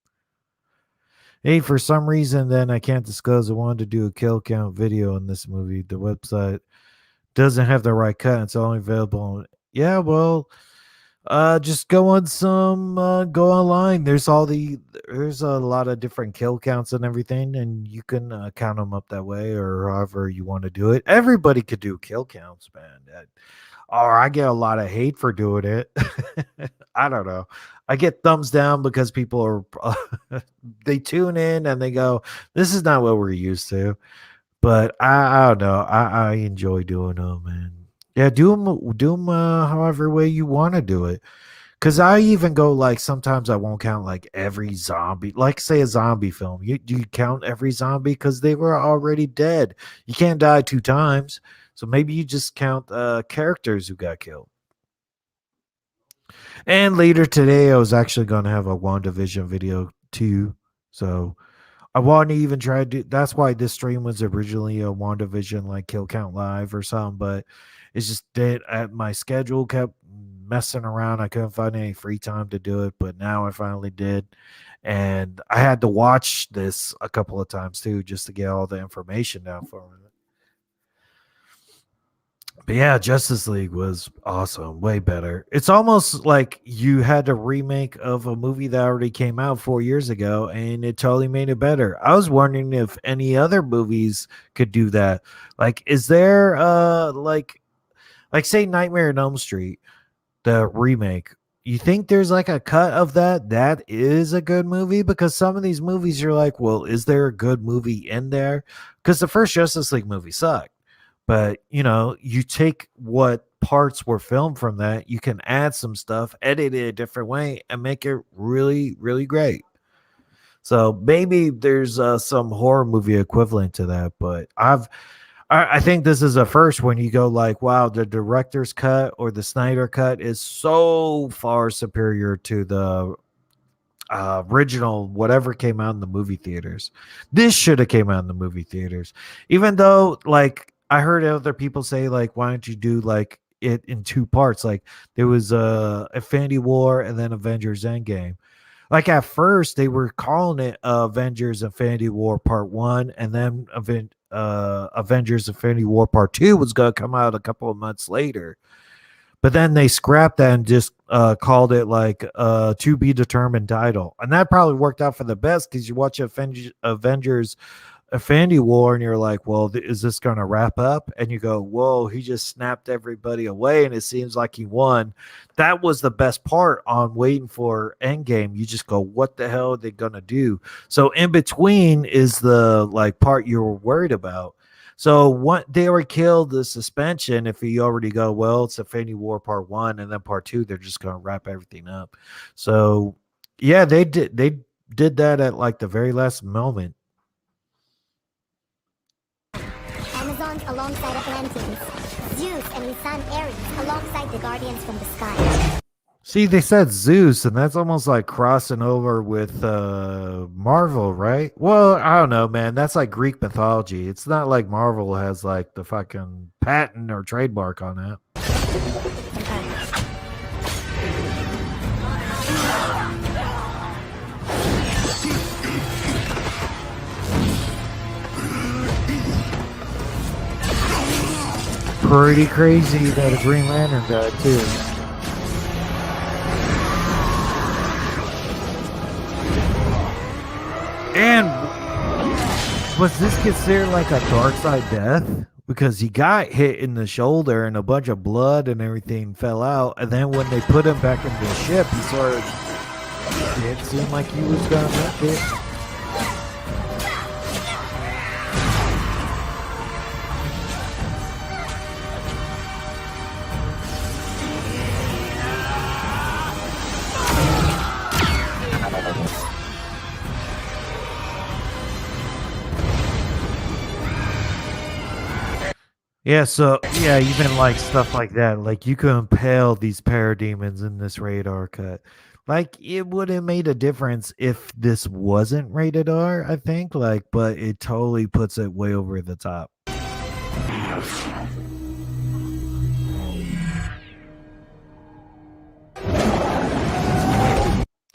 Hey, for some reason, then I can't disclose. I wanted to do a kill count video in this movie. The website doesn't have the right cut. It's only available on. Yeah, well, just go online. There's a lot of different kill counts and everything, and you can count them up that way or however you want to do it. Everybody could do kill counts, man. Or I get a lot of hate for doing it. I don't know. I get thumbs down because people are they tune in and they go, "This is not what we're used to." But I don't know. I enjoy doing them, and yeah, do them however way you want to do it. Cause I even go like sometimes I won't count like every zombie, like say a zombie film. Do you count every zombie because they were already dead? You can't die two times, so maybe you just count characters who got killed. And later today, I was actually going to have a WandaVision video too. So I want to even try to do. That's why this stream was originally a WandaVision like kill count live or something, but it's just that my schedule kept messing around. I couldn't find any free time to do it, but now I finally did, and I had to watch this a couple of times too just to get all the information down for it. But yeah, Justice League was awesome, way better. It's almost like you had a remake of a movie that already came out 4 years ago, and it totally made it better. I was wondering if any other movies could do that. Like, is there like say Nightmare on Elm Street, the remake? You think there's like a cut of that is a good movie? Because some of these movies you're like, well, is there a good movie in there? Because the first Justice League movie sucked. But you take what parts were filmed from that, you can add some stuff, edit it a different way, and make it really, really great. So maybe there's some horror movie equivalent to that. But I think this is a first when you go like, wow, the director's cut or the Snyder cut is so far superior to the original whatever came out in the movie theaters. This should have came out in the movie theaters, even though like I heard other people say like, why don't you do like it in two parts? Like there was Infinity War and then Avengers Endgame. Like at first they were calling it Avengers Infinity War Part 1, and then Avengers Infinity War Part 2 was going to come out a couple of months later. But then they scrapped that and just called it like to be determined title. And that probably worked out for the best because you watch Avengers Infinity War and you're like, well, is this going to wrap up? And you go, whoa, he just snapped everybody away and it seems like he won. That was the best part on waiting for Endgame. You just go, what the hell are they going to do? So in between is the like part you were worried about. So what they already killed the suspension. If you already go, well, it's Infinity War Part 1 and then Part 2, they're just going to wrap everything up. So yeah, they did that at like the very last moment. Amazons alongside Atlanteans, Zeus and his son Ares alongside the Guardians from the Sky. See, they said Zeus, and that's almost like crossing over with Marvel, right? Well, I don't know, man. That's like Greek mythology. It's not like Marvel has like the fucking patent or trademark on that. Pretty crazy that a Green Lantern died too. And was this considered like a dark side death? Because he got hit in the shoulder and a bunch of blood and everything fell out. And then when they put him back in the ship, he sort of didn't seem like he was going to make it. Yeah, so yeah, even like stuff like that, like you could impale these parademons in this radar cut. Like it would have made a difference if this wasn't rated R, I think. Like, but it totally puts it way over the top.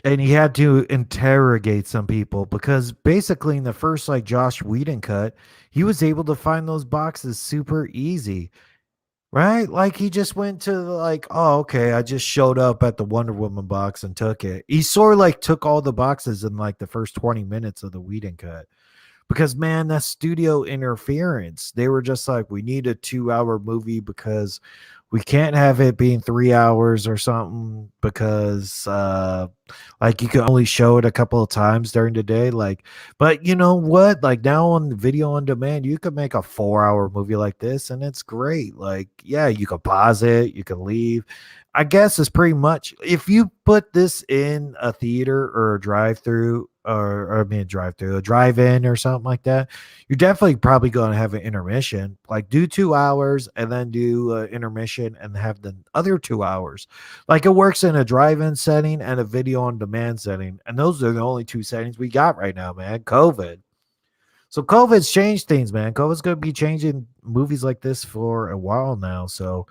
And he had to interrogate some people because basically in the first like Josh Whedon cut, he was able to find those boxes super easy. Right? Like he just went to like, oh, okay, I just showed up at the Wonder Woman box and took it. He sort of like took all the boxes in like the first 20 minutes of the Whedon cut. Because man, that studio interference. They were just like, we need a 2 hour movie because we can't have it being 3 hours or something because like you can only show it a couple of times during the day. Like, but you know what? Like now on video on demand, you could make a 4 hour movie like this and it's great. Like, yeah, you can pause it, you can leave. I guess it's pretty much if you put this in a theater or a drive through or I mean drive through a drive in or something like that, you're definitely probably going to have an intermission. Like do 2 hours and then do intermission and have the other 2 hours. Like it works in a drive-in setting and a video on demand setting, and those are the only two settings we got right now, man. COVID. So COVID's changed things, man. COVID's going to be changing movies like this for a while now. So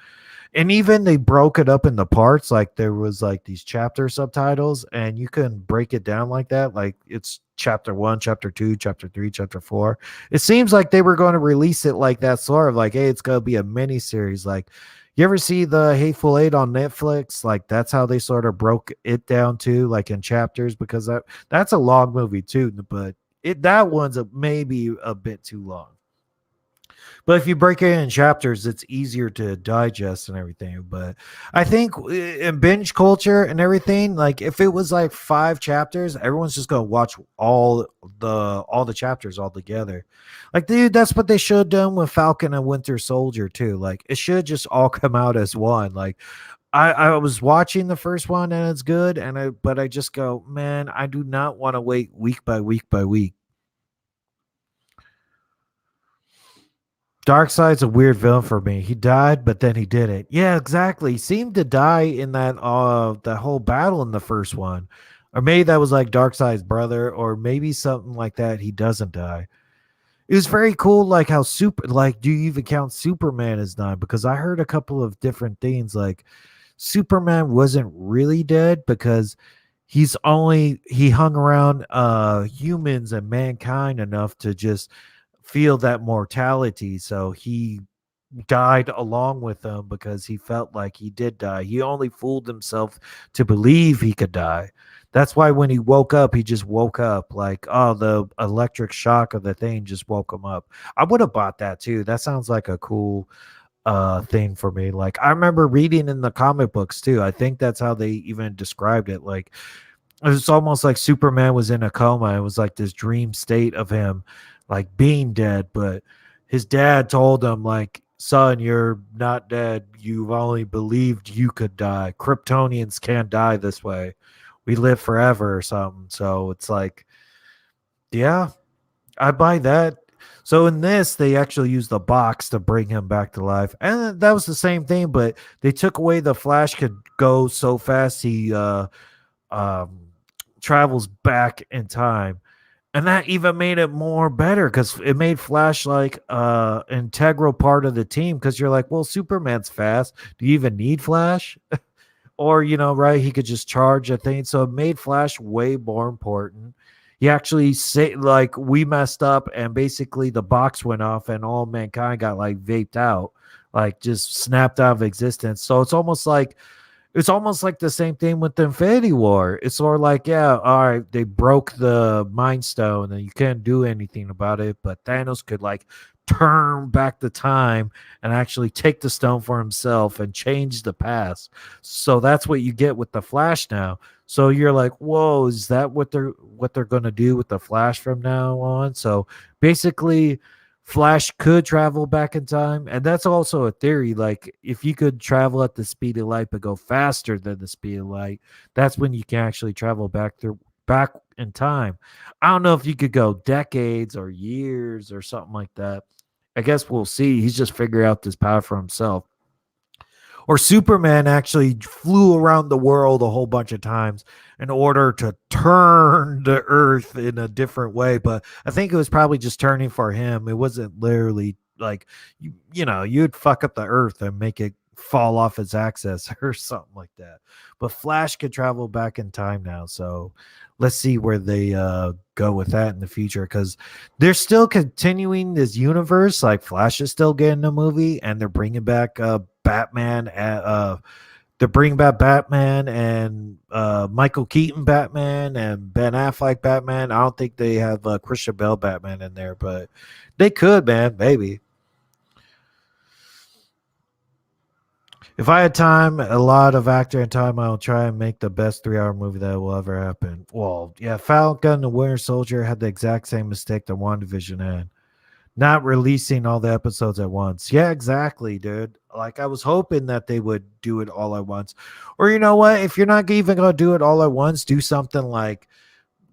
and even they broke it up into parts, like there was like these chapter subtitles and you can break it down like that, like it's chapter 1, chapter 2, chapter 3, chapter 4. It seems like they were going to release it like that, sort of like, hey, it's going to be a mini series. Like you ever see the Hateful Eight on Netflix? Like that's how they sort of broke it down too, like in chapters, because that's a long movie too, but that one's maybe a bit too long. But if you break it in chapters, it's easier to digest and everything. But I think in binge culture and everything, like if it was like 5 chapters, everyone's just gonna watch all the chapters all together. Like, dude, that's what they should have done with Falcon and Winter Soldier too. Like, it should just all come out as one. Like, I was watching the first one and it's good, but I just go, man, I do not want to wait week by week by week. Darkseid's a weird villain for me. He died, but then he did it. Yeah, exactly. He seemed to die in that whole battle in the first one. Or maybe that was like Darkseid's brother, or maybe something like that. He doesn't die. It was very cool, like how do you even count Superman as dying? Because I heard a couple of different things. Like Superman wasn't really dead because he hung around humans and mankind enough to just feel that mortality. So he died along with them because he felt like he did die. He only fooled himself to believe he could die. That's why when he woke up, he just woke up like, oh, the electric shock of the thing just woke him up. I would have bought that too. That sounds like a cool thing for me. Like I remember reading in the comic books too. I think that's how they even described it. Like it's almost like Superman was in a coma. It was like this dream state of him like being dead, but his dad told him like, son, you're not dead. You've only believed you could die. Kryptonians can't die this way. We live forever or something. So it's like, yeah, I buy that. So in this, they actually used the box to bring him back to life, and that was the same thing. But they took away the Flash could go so fast he um, travels back in time, and that even made it more better because it made Flash like integral part of the team. Because you're like, well, Superman's fast. Do you even need Flash? Or right, he could just charge a thing. So it made Flash way more important. He actually say like we messed up, and basically the box went off, and all mankind got like vaped out, like just snapped out of existence. So it's almost like the same thing with the Infinity War. It's sort of like, yeah, all right, they broke the Mind Stone and you can't do anything about it, but Thanos could like turn back the time and actually take the stone for himself and change the past. So that's what you get with the Flash now. So you're like, whoa, is that what they're gonna do with the Flash from now on? So basically Flash could travel back in time, and that's also a theory. Like, if you could travel at the speed of light but go faster than the speed of light, that's when you can actually travel back in time. I don't know if you could go decades or years or something like that. I guess we'll see. He's just figuring out this power for himself. Or Superman actually flew around the world a whole bunch of times in order to turn the earth in a different way. But I think it was probably just turning for him. It wasn't literally like, you'd fuck up the earth and make it fall off its axis or something like that. But Flash could travel back in time now. So let's see where they go with that in the future, because they're still continuing this universe. Like Flash is still getting a movie, and they're bringing back Batman. They're bringing back Batman and Michael Keaton Batman and Ben Affleck Batman. I don't think they have Christian Bale Batman in there, but they could, man, maybe. If I had time, a lot of actor and time, I'll try and make the best 3 hour movie that will ever happen. Well, yeah, Falcon and the Winter Soldier had the exact same mistake that WandaVision had. Not releasing all the episodes at once. Yeah, exactly, dude. Like, I was hoping that they would do it all at once. Or you know what? If you're not even going to do it all at once, do something like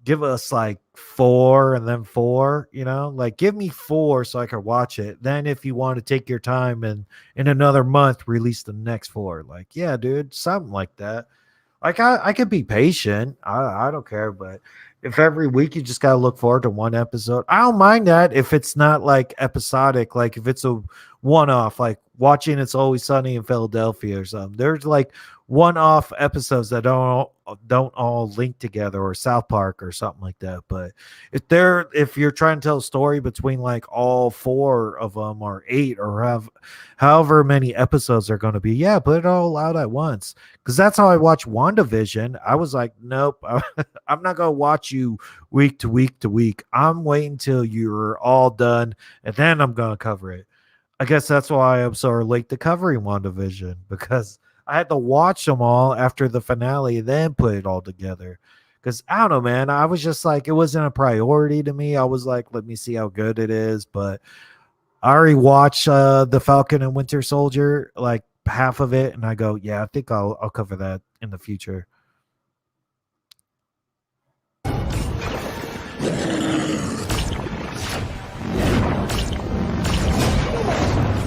give us like 4 and then 4, like give me 4 so I can watch it. Then if you want to take your time and in another month release the next 4, like, yeah, dude, something like that. Like I could be patient. I don't care, but if every week you just gotta look forward to one episode, I don't mind that if it's not like episodic, like if it's a one-off, like watching It's Always Sunny in Philadelphia or something. There's like one-off episodes that don't all link together, or South Park or something like that. But if you're trying to tell a story between like all 4 of them or 8 or have however many episodes they're going to be, yeah, put it all out at once. Because that's how I watched WandaVision. I was like, nope, I'm not going to watch you week to week to week. I'm waiting till you're all done, and then I'm going to cover it. I guess that's why I'm so late to covering WandaVision, because I had to watch them all after the finale and then put it all together. Because I don't know, man. I was just like, it wasn't a priority to me. I was like, let me see how good it is. But I already watched the Falcon and Winter Soldier, like half of it, and I go, yeah, I think I'll cover that in the future.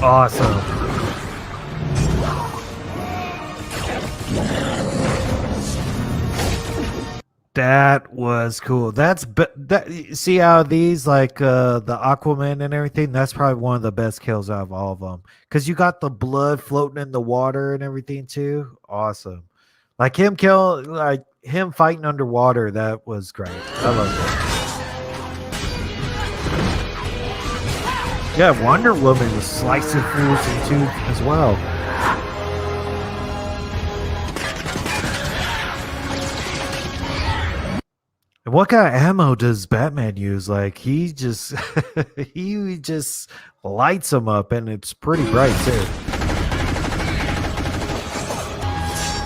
Awesome. That was cool. See how these like the Aquaman and everything. That's probably one of the best kills out of all of them, because you got the blood floating in the water and everything too. Awesome. Like him fighting underwater. That was great. I love it. Yeah, Wonder Woman was slicing fools in two as well. And what kind of ammo does Batman use? Like he just he just lights them up, and it's pretty bright too.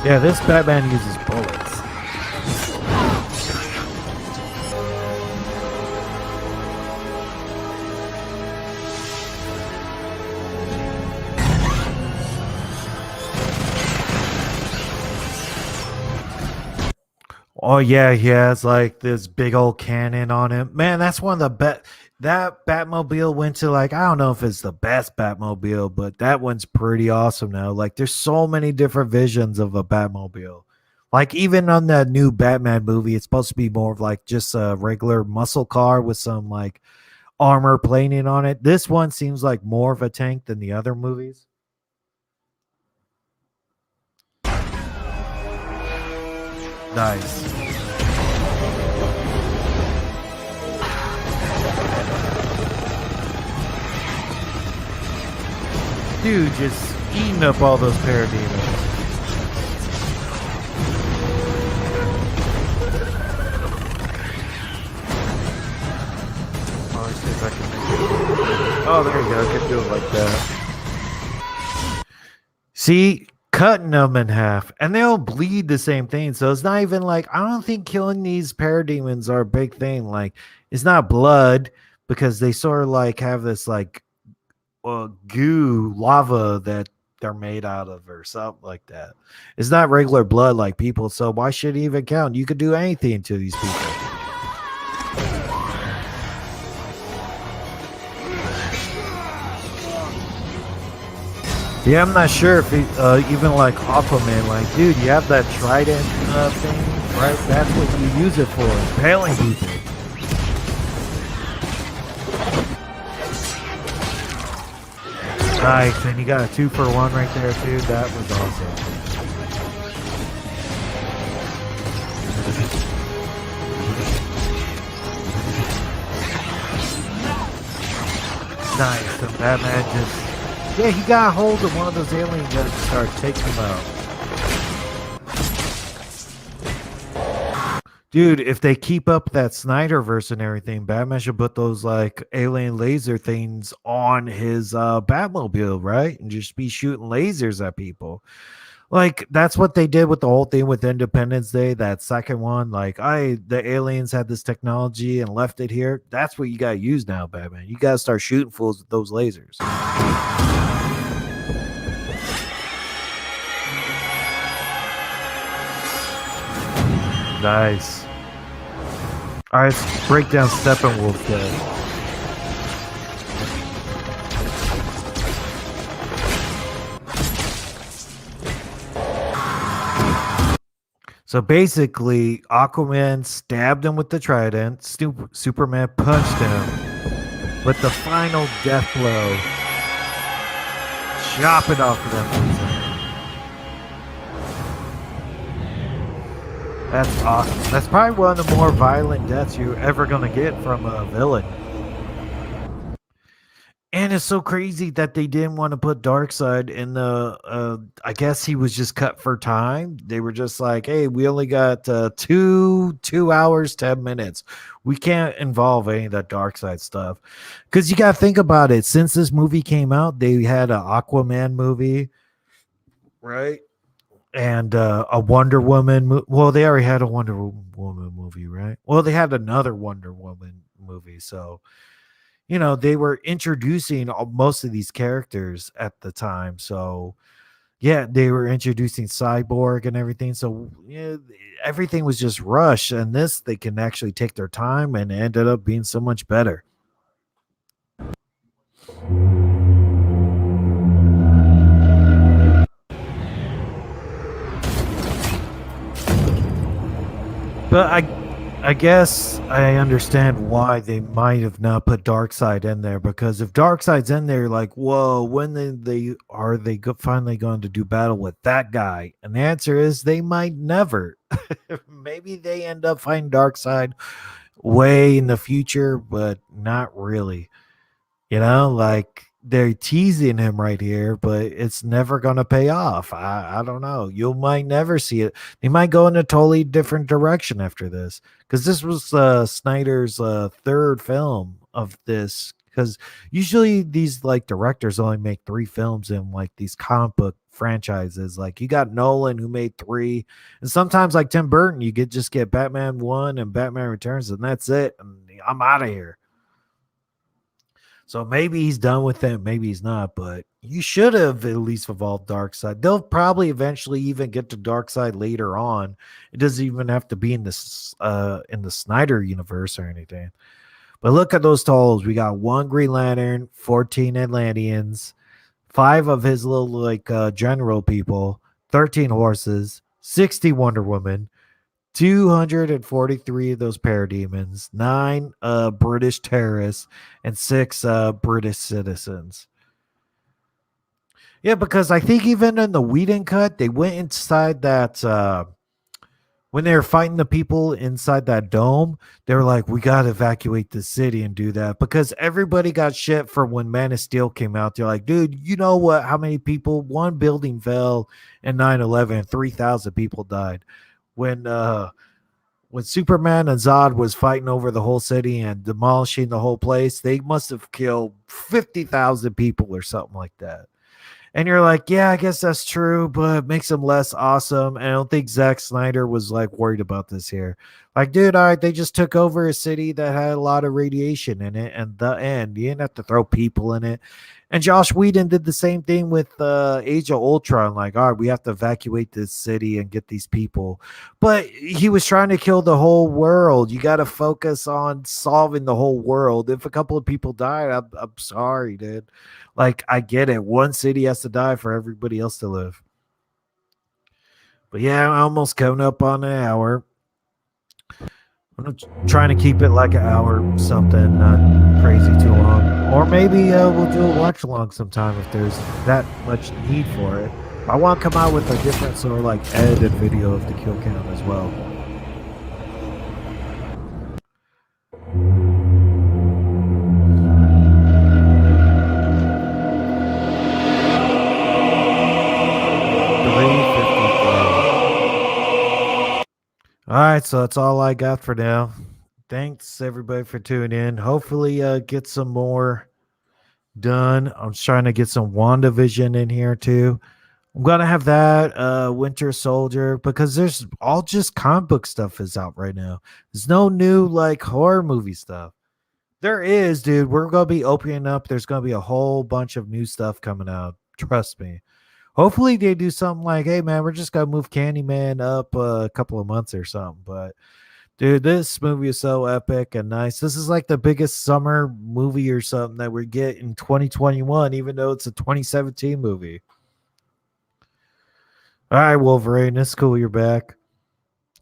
Yeah, this Batman uses bullets. Oh yeah, he has like this big old cannon on him. Man, that's one of the best. That Batmobile went to, like, I don't know if it's the best Batmobile, but that one's pretty awesome now. Like there's so many different visions of a Batmobile. Like even on that new Batman movie, it's supposed to be more of like just a regular muscle car with some like armor plating on it. This one seems like more of a tank than the other movies. Nice. Dude, just eating up all those parademons. Oh, let's see if I can make it. Oh, there you go. I can do it like that. See? Cutting them in half, and they'll bleed the same thing. So it's not even like, I don't think killing these parademons are a big thing. Like it's not blood, because they sort of like have this like goo lava that they're made out of or something like that. It's not regular blood like people. So why should it even count? You could do anything to these people. Yeah, I'm not sure if even like Aquaman, like, dude, you have that trident thing, right? That's what you use it for, impaling people. Nice, and you got a 2-for-1 right there, too. That was awesome. Nice, and Batman just, yeah, he got a hold of one of those alien guns and started taking them out. Dude, if they keep up that Snyderverse and everything, Batman should put those like alien laser things on his Batmobile, right? And just be shooting lasers at people. Like that's what they did with the whole thing with Independence Day, that second one. Like, the aliens had this technology and left it here. That's what you gotta use now, Batman. You gotta start shooting fools with those lasers. Nice. All right, let's break down Steppenwolf then. So basically, Aquaman stabbed him with the trident. Superman punched him with the final death blow, chopping off of them. That's awesome. That's probably one of the more violent deaths you're ever going to get from a villain. And it's so crazy that they didn't want to put Darkseid in the. I guess he was just cut for time. They were just like, "Hey, we only got 2 hours 10 minutes. We can't involve any of that Darkseid stuff." Because you got to think about it. Since this movie came out, they had an Aquaman movie, right? And a Wonder Woman. Well, they already had a Wonder Woman movie, right? Well, they had another Wonder Woman movie, so they were introducing most of these characters at the time. So, yeah, they were introducing Cyborg and everything. So, yeah, everything was just rushed. And this, they can actually take their time and it ended up being so much better. But I guess I understand why they might have not put Darkseid in there, because if Darkseid's in there, like, whoa, when finally going to do battle with that guy? And the answer is they might never. Maybe they end up fighting Darkseid way in the future, but not really. Like they're teasing him right here, but it's never going to pay off. I don't know. You might never see it. They might go in a totally different direction after this, because this was Snyder's third film of this. Because usually these like directors only make 3 films in like these comic book franchises. Like you got Nolan who made 3, and sometimes like Tim Burton, you just get Batman 1 and Batman Returns, and that's it. And I'm out of here. So maybe he's done with them, maybe he's not, but you should have at least evolved Darkseid. They'll probably eventually even get to Darkseid later on. It doesn't even have to be in the Snyder universe or anything. But look at those totals. We got 1 Green Lantern, 14 Atlanteans, 5 of his little like general people, 13 horses, 60 Wonder Woman, 243 of those parademons, 9 British terrorists, and 6 British citizens. Yeah, because I think even in the Whedon cut, they went inside that when they were fighting the people inside that dome, they were like, we got to evacuate the city and do that, because everybody got shit for when Man of Steel came out. They're like, dude, you know what? How many people? One building fell in 9/11 and 3,000 people died. When Superman and Zod was fighting over the whole city and demolishing the whole place, they must have killed 50,000 people or something like that. And you're like, yeah, I guess that's true, but it makes them less awesome. And I don't think Zack Snyder was like worried about this here. Like, dude, all right, they just took over a city that had a lot of radiation in it, and the end. You didn't have to throw people in it. And Josh Whedon did the same thing with Age of Ultron. Like, all right, we have to evacuate this city and get these people. But he was trying to kill the whole world. You got to focus on solving the whole world. If a couple of people die, I'm sorry, dude. Like, I get it. One city has to die for everybody else to live. But yeah, I'm almost coming up on an hour. Trying to keep it like an hour, something, not crazy too long. Or maybe we'll do a watch along sometime if there's that much need for it. I want to come out with a different sort of like edited video of the kill count as well. All right, so that's all I got for now. Thanks everybody for tuning in. Hopefully, get some more done. I'm trying to get some WandaVision in here too. I'm gonna have that Winter Soldier because there's all just comic book stuff is out right now. There's no new like horror movie stuff. There is, dude. We're gonna be opening up. There's gonna be a whole bunch of new stuff coming out. Trust me. Hopefully they do something like, hey man, we're just gonna move Candyman up a couple of months or something. But dude, this movie is so epic and nice. This is like the biggest summer movie or something that we get in 2021, even though it's a 2017 movie. All right, Wolverine, it's cool you're back.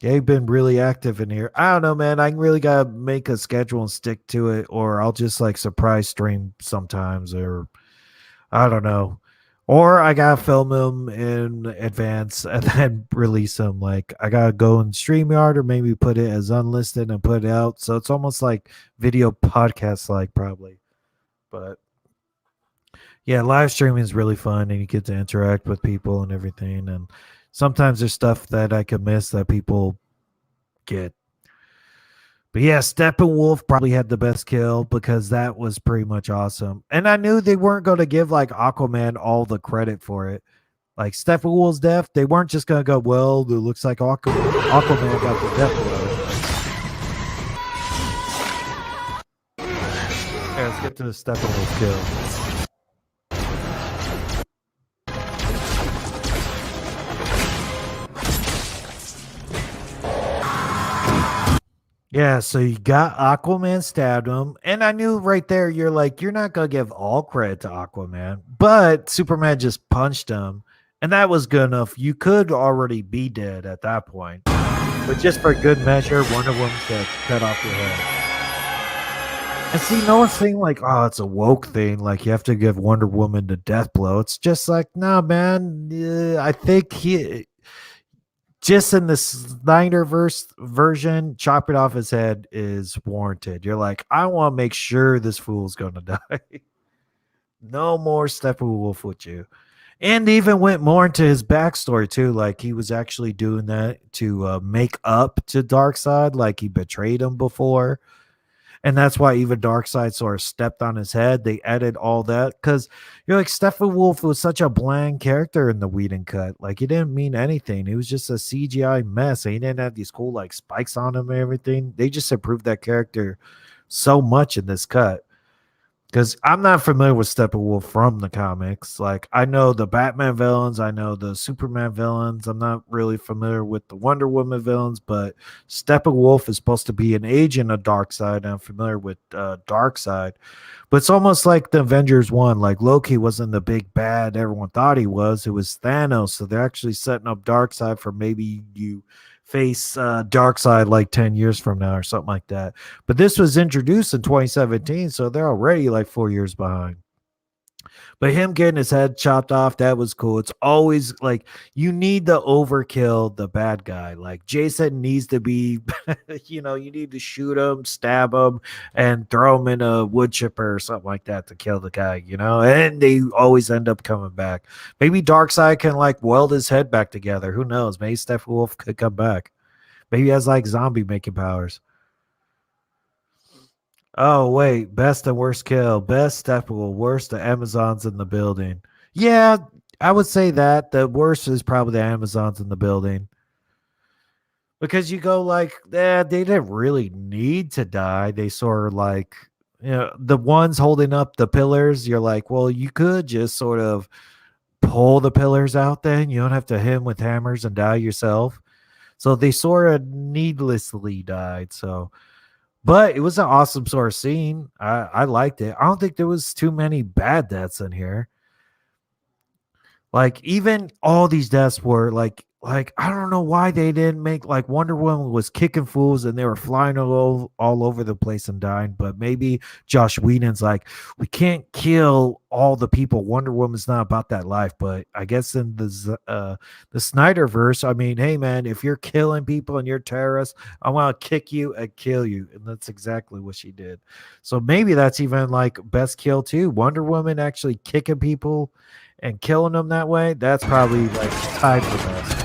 Yeah, you've been really active in here. I don't know, man. I really gotta make a schedule and stick to it, or I'll just like surprise stream sometimes, or I don't know. Or I gotta film them in advance and then release them. Like I gotta go in StreamYard or maybe put it as unlisted and put it out. So it's almost like video podcast like probably. But yeah, live streaming is really fun and you get to interact with people and everything. And sometimes there's stuff that I could miss that people get. But yeah, Steppenwolf probably had the best kill because that was pretty much awesome. And I knew they weren't going to give like Aquaman all the credit for it. Like Steppenwolf's death, they weren't just going to go, well, it looks like Aquaman got the death blow. Okay, let's get to the Steppenwolf kill. Yeah, so you got Aquaman stabbed him, and I knew right there you're like you're not gonna give all credit to Aquaman, but Superman just punched him, and that was good enough. You could already be dead at that point, but just for good measure, Wonder Woman said, "Cut off your head." And see, no one's saying like, "Oh, it's a woke thing." Like you have to give Wonder Woman the death blow. It's just like, nah, man. I think he just in the Snyderverse version, chopping off his head is warranted. You're like, I want to make sure this fool's gonna die. No more Steppenwolf with you. And even went more into his backstory too. Like he was actually doing that to make up to Darkseid, like he betrayed him before. And that's why even Darkseid sort of stepped on his head. They added all that because you're like Steppenwolf was such a bland character in the Whedon cut. Like he didn't mean anything. He was just a CGI mess. And he didn't have these cool like spikes on him and everything. They just improved that character so much in this cut. Because I'm not familiar with Steppenwolf from the comics. Like I know the Batman villains, I know the Superman villains. I'm not really familiar with the Wonder Woman villains, but Steppenwolf is supposed to be an agent of Darkseid. I'm familiar with Darkseid, but it's almost like the Avengers one. Like Loki wasn't the big bad everyone thought he was. It was Thanos. So they're actually setting up Darkseid for maybe you face Darkseid like 10 years from now or something like that. But this was introduced in 2017, so they're already like 4 years behind. But him getting his head chopped off, that was cool. It's always like you need to overkill the bad guy. Like Jason needs to be, you need to shoot him, stab him, and throw him in a wood chipper or something like that to kill the guy. And they always end up coming back. Maybe Darkseid can like weld his head back together. Who knows? Maybe Steppenwolf could come back. Maybe he has like zombie making powers. Oh wait, best and worst kill. Best Steppenwolf, worst the Amazons in the building. Yeah, I would say that. The worst is probably the Amazons in the building. because you go like, they didn't really need to die. They sort of like, the ones holding up the pillars. You're like, well, you could just sort of pull the pillars out. Then you don't have to hit 'em with hammers and die yourself. So they sort of needlessly died. So, but it was an awesome sort of scene. I liked it. I don't think there was too many bad deaths in here. Like even all these deaths were like I don't know why they didn't make like Wonder Woman was kicking fools and they were flying all over the place and dying. But maybe Josh Whedon's like, we can't kill all the people. Wonder Woman's not about that life. But I guess in the Snyderverse, I mean, hey man, if you're killing people and you're terrorists, I want to kick you and kill you, and that's exactly what she did. So maybe that's even like best kill too. Wonder Woman actually kicking people and killing them that way, that's probably like tied for best.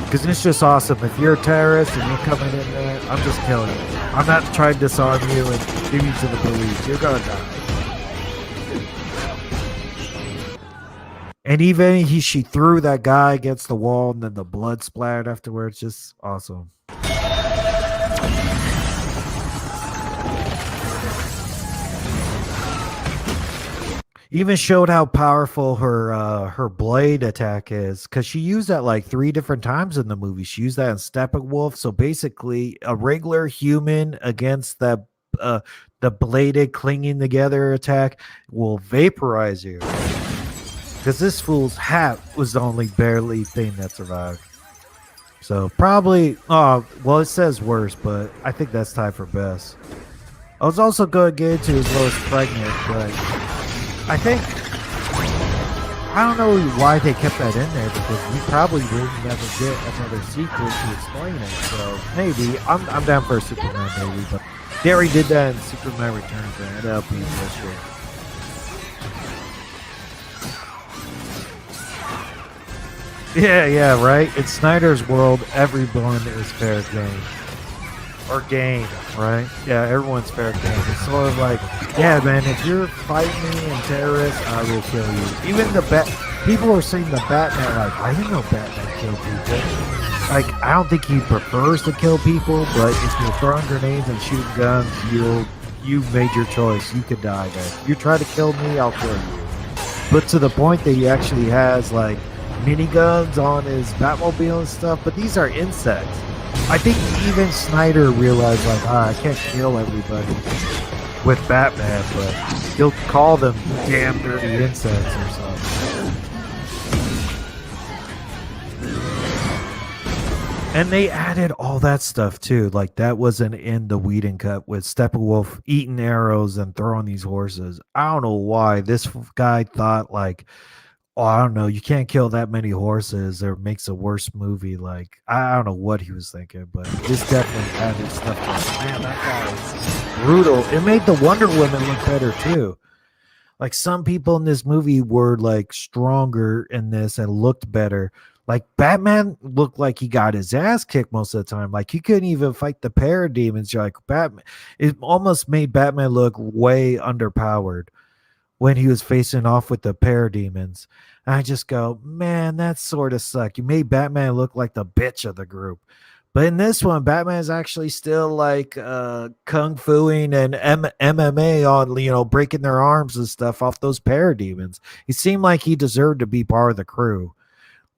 Because it's just awesome. If you're a terrorist and you're coming in there, I'm just killing you. I'm not trying to disarm you and give you to the police. You're gonna die. And even she threw that guy against the wall and then the blood splattered afterwards. Just awesome. Even showed how powerful her blade attack is, because she used that like 3 different times in the movie. She used that in Steppenwolf. So basically, a regular human against the bladed clinging together attack will vaporize you. Because this fool's hat was the only barely thing that survived. So probably, well, it says worse, but I think that's tied for best. I was also going to get into as well as pregnant, but I think, I don't know why they kept that in there, because we probably will never get another sequel to explain it. So maybe I'm down for a Superman movie, but they already did that in Superman Returns, and that'll be bullshit. Yeah, right. In Snyder's world, everyone is fair game. Or game, right? Yeah, everyone's fair game. It's sort of like, yeah, man, if you're fighting me and terrorists, I will kill you. Even people are saying the Batman, like, I didn't know Batman killed people. Like, I don't think he prefers to kill people, but if you're throwing grenades and shooting guns, you made your choice. You could die, man. If you try to kill me, I'll kill you. But to the point that he actually has, like, miniguns on his Batmobile and stuff, but these are insects. I think even Snyder realized, like, I can't kill everybody with Batman, but he'll call them damn dirty insects or something. And they added all that stuff too. Like, that wasn't in the Whedon cut with Steppenwolf eating arrows and throwing these horses. I don't know why this guy thought, like, oh, I don't know, you can't kill that many horses or it makes a worse movie. Like, I don't know what he was thinking, but this definitely added stuff to it. Man, that guy is brutal. It made the Wonder Woman look better too. Like, some people in this movie were like stronger in this and looked better. Like, Batman looked like he got his ass kicked most of the time. Like, he couldn't even fight the parademons. You're like, Batman. It almost made Batman look way underpowered when he was facing off with the parademons. And I just go, man, that sort of sucked. You made Batman look like the bitch of the group. But in this one, Batman is actually still like kung fuing and MMA on, breaking their arms and stuff off those parademons. He seemed like he deserved to be part of the crew.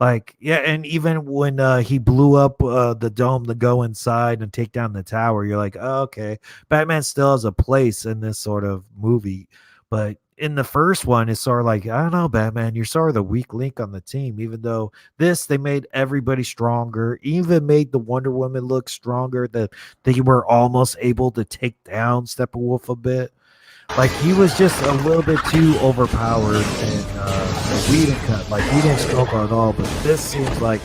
Like, yeah, and even when he blew up the dome to go inside and take down the tower, you're like, oh, okay, Batman still has a place in this sort of movie. But in the first one, it's sort of like, I don't know, Batman, you're sort of the weak link on the team, even though they made everybody stronger, even made the Wonder Woman look stronger, that they were almost able to take down Steppenwolf a bit. Like, he was just a little bit too overpowered in the Whedon cut. Like, he didn't struggle at all, but this seems like,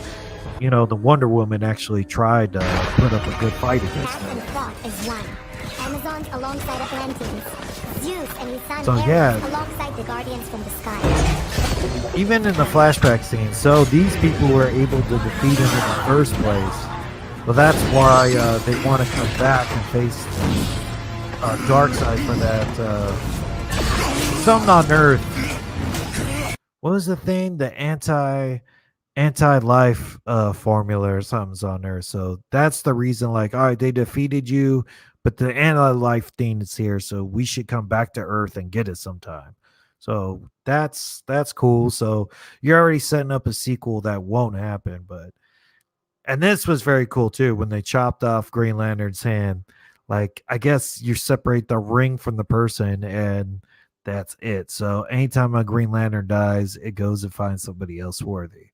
the Wonder Woman actually tried to put up a good fight against him. Is one. Amazons alongside Atlanteans. Zeus and his son So, Ares yeah. alongside the Guardians from the sky. Even in the flashback scene, so these people were able to defeat him in the first place. Well, that's why they want to come back and face Darkseid for that. Something on Earth. What was the thing? The anti-life formula or something's on there. So that's the reason, like, all right, they defeated you, but the anti-life thing is here, so we should come back to Earth and get it sometime. So that's cool. So you're already setting up a sequel that won't happen, but and this was very cool too when they chopped off Green Lantern's hand. Like, I guess you separate the ring from the person and that's it. So anytime a Green Lantern dies, it goes and finds somebody else worthy.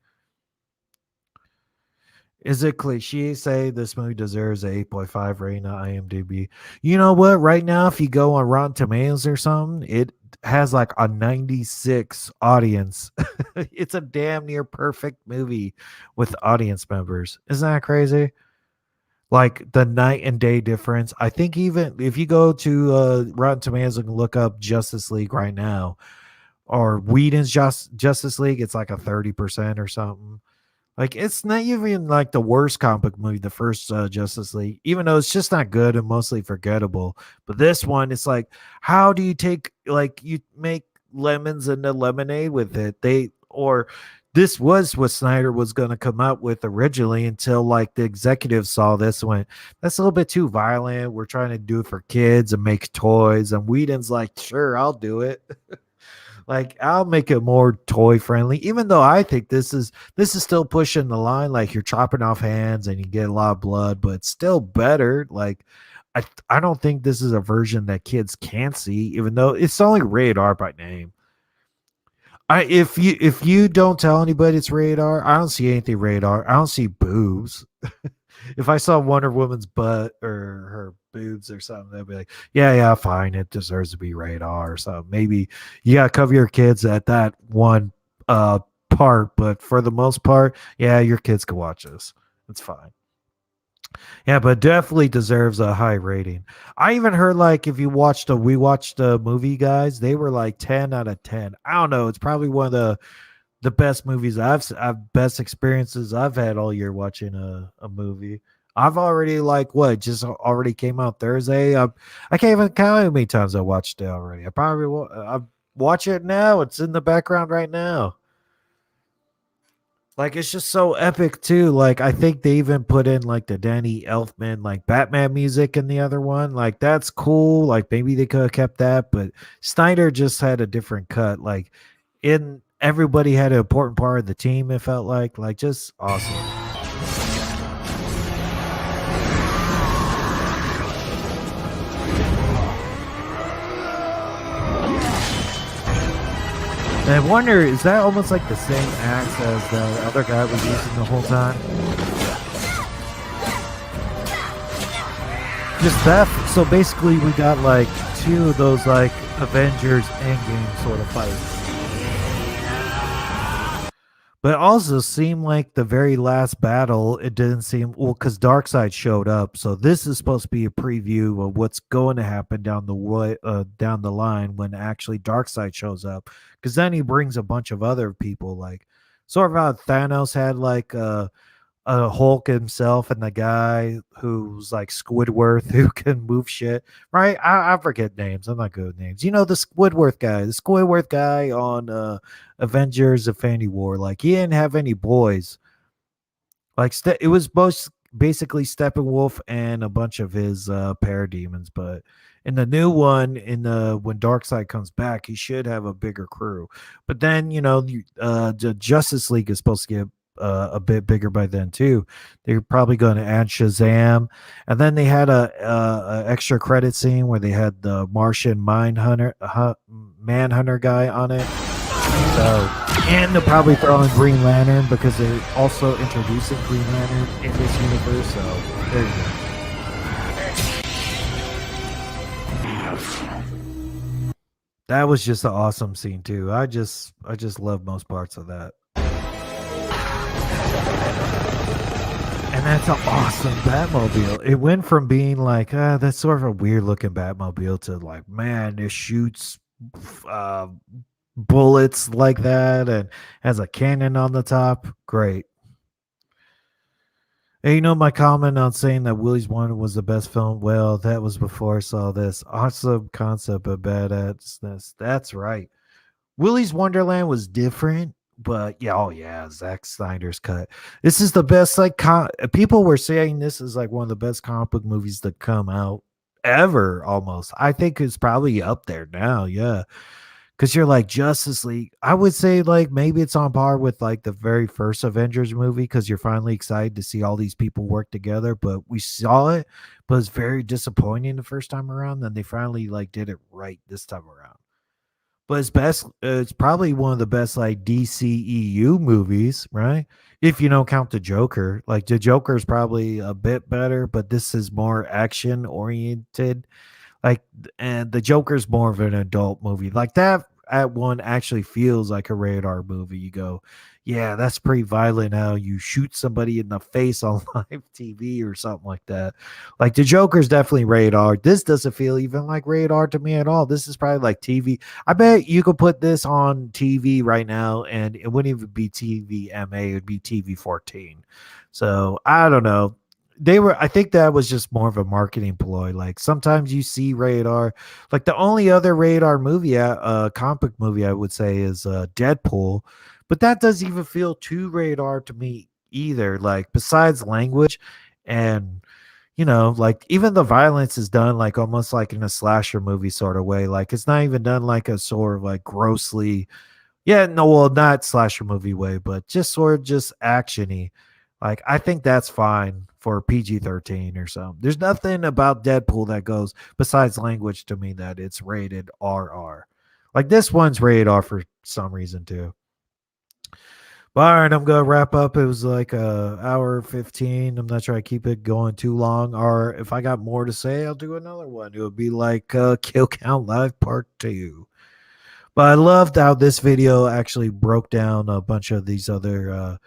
Is it cliche to say this movie deserves a 8.5 rating on IMDb? You know what? Right now, if you go on Rotten Tomatoes or something, it has like a 96 audience. It's a damn near perfect movie with audience members. Isn't that crazy? Like the night and day difference. I think even if you go to Rotten Tomatoes and look up Justice League right now, or Whedon's Justice League, it's like a 30% or something. Like, it's not even like the worst comic movie, the first Justice League, even though it's just not good and mostly forgettable. But this one, it's like, how do you take, like, you make lemons into lemonade with it? Or this was what Snyder was going to come up with originally until, like, the executives saw this and went, that's a little bit too violent. We're trying to do it for kids and make toys. And Whedon's like, sure, I'll do it. Like, I'll make it more toy friendly, even though I think this is still pushing the line. Like, you're chopping off hands and you get a lot of blood, but it's still better. Like, I don't think this is a version that kids can't see, even though it's only rated R by name. If you don't tell anybody it's rated R, I don't see anything rated R. I don't see boobs. If I saw Wonder Woman's butt or her boobs or something, they'd be like, yeah, yeah, fine. It deserves to be rated R or something. Maybe you got to cover your kids at that one part, but for the most part, yeah, your kids can watch this. It's fine. Yeah, but definitely deserves a high rating. I even heard, like, if you watched we watched the movie guys, they were like 10 out of 10. I don't know. It's probably one of the best movies I've best experiences I've had all year watching a movie. I've already, like, what, just already came out Thursday. I can't even count how many times I watched it already. I probably will. I watch it now. It's in the background right now. Like, it's just so epic too. Like, I think they even put in like the Danny Elfman like Batman music in the other one. Like, that's cool. Like, maybe they could have kept that, but Snyder just had a different cut. Like, in everybody had an important part of the team. It felt like just awesome. And I wonder, is that almost like the same axe as the other guy was using the whole time? Just that. So basically, we got like two of those like Avengers Endgame sort of fights. But it also seemed like the very last battle, it didn't seem well because Darkseid showed up. So this is supposed to be a preview of what's going to happen down the line when actually Darkseid shows up. Because then he brings a bunch of other people, like sort of how Thanos had like Hulk himself and the guy who's like Squidward who can move shit. Right? I forget names. I'm not good with names. You know the Squidward guy on Avengers Infinity War. Like, he didn't have any boys. Like, it was both basically Steppenwolf and a bunch of his parademons. But in the new one, in the when Darkseid comes back, he should have a bigger crew. But then, the Justice League is supposed to get a bit bigger by then too. They're probably going to add Shazam, and then they had a extra credit scene where they had the Martian Manhunter guy on it. So, and they'll probably throw in Green Lantern because they're also introducing Green Lantern in this universe. So there you go. That was just an awesome scene too. I just love most parts of that. And that's an awesome Batmobile. It went from being like, that's sort of a weird looking Batmobile to like, man, it shoots uh, bullets like that and has a cannon on the top. Great. And my comment on saying that Willy's Wonderland was the best film? Well, that was before I saw this. Awesome concept of badassness. That's right. Willy's Wonderland was different. But yeah, oh yeah, Zack Snyder's cut. This is the best. Like, people were saying this is like one of the best comic book movies to come out ever. Almost, I think it's probably up there now. Yeah, because you're like Justice League. I would say like maybe it's on par with like the very first Avengers movie because you're finally excited to see all these people work together. But we saw it, but it's very disappointing the first time around. Then they finally like did it right this time around. But it's best. It's probably one of the best like DCEU movies, right? If you don't count the Joker, like the Joker is probably a bit better, but this is more action oriented, like, and the Joker's more of an adult movie. Like that at one actually feels like a rated R movie. You go, yeah, that's pretty violent how you shoot somebody in the face on live TV or something like that. Like the Joker's definitely rated R. This doesn't feel even like rated R to me at all. This is probably like TV. I bet you could put this on TV right now and it wouldn't even be TV MA, it would be TV 14. So I don't know. I think that was just more of a marketing ploy. Like sometimes you see radar, like the only other radar movie, comic book movie I would say is Deadpool, but that doesn't even feel too radar to me either. Like besides language and like even the violence is done like almost like in a slasher movie sort of way. Like it's not even done like a sort of like grossly, yeah, no, well, not slasher movie way, but just sort of just actiony. Like I think that's fine for PG-13 or something. There's nothing about Deadpool that goes besides language to me that it's rated RR. Like this one's rated R for some reason too. But all right, I'm gonna wrap up. It was like a hour 15. I'm not trying to keep it going too long. Or if I got more to say, I'll do another one. It would be like Kill Count Live Part 2. But I loved how this video actually broke down a bunch of these other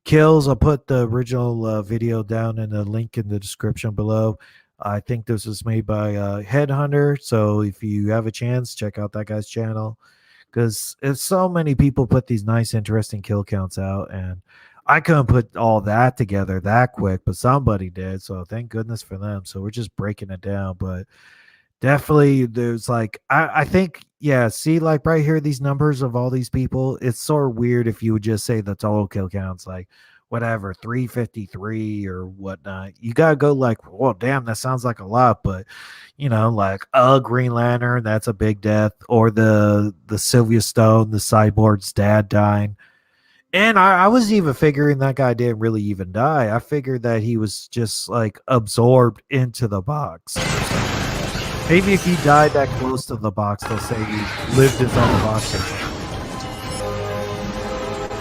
kills. I'll put the original video down in a link in the description below. I think this was made by Headhunter. So if you have a chance, check out that guy's channel because if so many people put these nice, interesting kill counts out, and I couldn't put all that together that quick, but somebody did. So thank goodness for them. So we're just breaking it down, but definitely there's like I think yeah, see like right here these numbers of all these people, it's sort of weird if you would just say the total kill counts like whatever 353 or whatnot. You gotta go like, well damn, that sounds like a lot, but like a Green Lantern, that's a big death, or the Sylvia Stone, the cyborg's dad dying. And I was even figuring that guy didn't really even die. I figured that he was just like absorbed into the box. Maybe if he died that close to the box, they'll say he lived inside the box or something.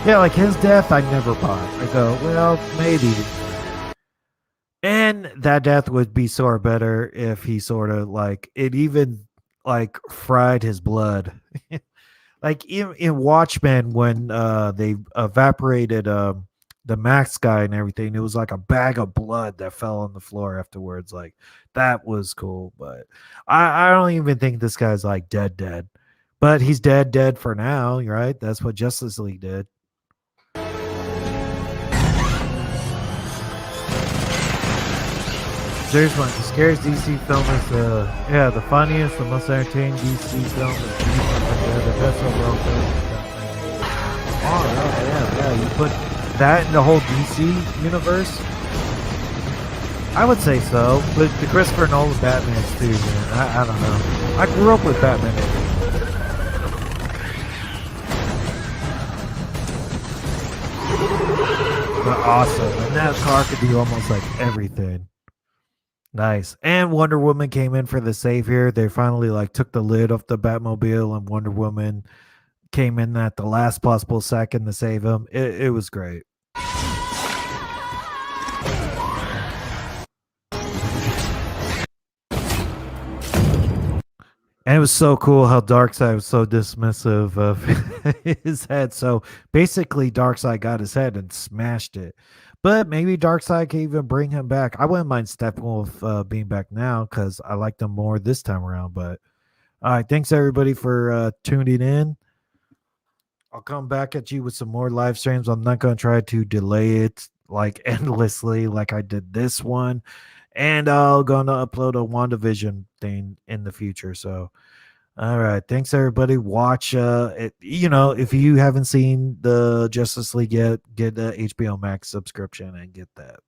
Yeah, like his death, I never bought. I go, well, maybe. And that death would be sort of better if he sort of like it even like fried his blood. Like in Watchmen when they evaporated the Max guy and everything, it was like a bag of blood that fell on the floor afterwards. Like that was cool, but I don't even think this guy's like dead, but he's dead for now, right? That's what Justice League did. Seriously, the scariest DC film is the funniest, the most entertaining DC film is the best overall film. Oh yeah, you put that in the whole DC universe. I would say so, but the Christopher Nolan Batman's too, man. I don't know. I grew up with Batman. But awesome, and that car could do almost like everything. Nice. And Wonder Woman came in for the save here. They finally like took the lid off the Batmobile, and Wonder Woman came in at the last possible second to save him. It was great. And it was so cool how Darkseid was so dismissive of his head. So basically, Darkseid got his head and smashed it. But maybe Darkseid can even bring him back. I wouldn't mind Steppenwolf being back now because I liked him more this time around. But all right, thanks everybody for tuning in. I'll come back at you with some more live streams. I'm not going to try to delay it like endlessly like I did this one. And I'll going to upload a WandaVision thing in the future. So All right. Thanks everybody. Watch if you haven't seen the Justice League yet, get the HBO Max subscription and get that.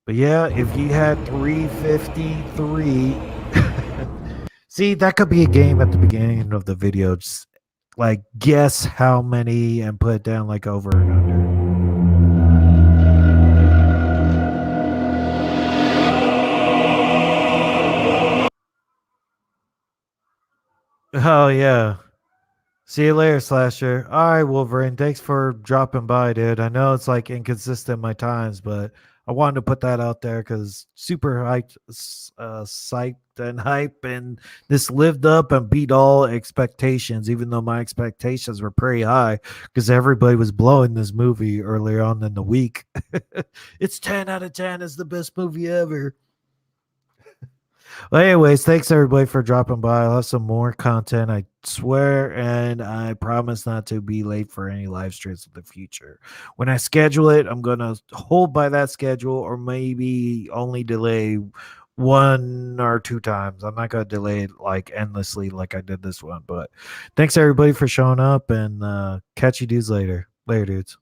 But yeah, if you had 353 see, that could be a game at the beginning of the video. Just like guess how many and put it down like over and under. Oh yeah. See you later, Slasher. All right, Wolverine. Thanks for dropping by, dude. I know it's like inconsistent my times, but I wanted to put that out there because super hyped, psyched and hype, and this lived up and beat all expectations. Even though my expectations were pretty high because everybody was blowing this movie earlier on in the week. It's 10 out of 10. It's the best movie ever. Well, anyways, thanks everybody for dropping by. I'll have some more content, I swear, and I promise not to be late for any live streams in the future. When I schedule it, I'm gonna hold by that schedule, or maybe only delay one or two times. I'm not gonna delay it like endlessly like I did this one. But thanks everybody for showing up, and catch you dudes later. Later, dudes.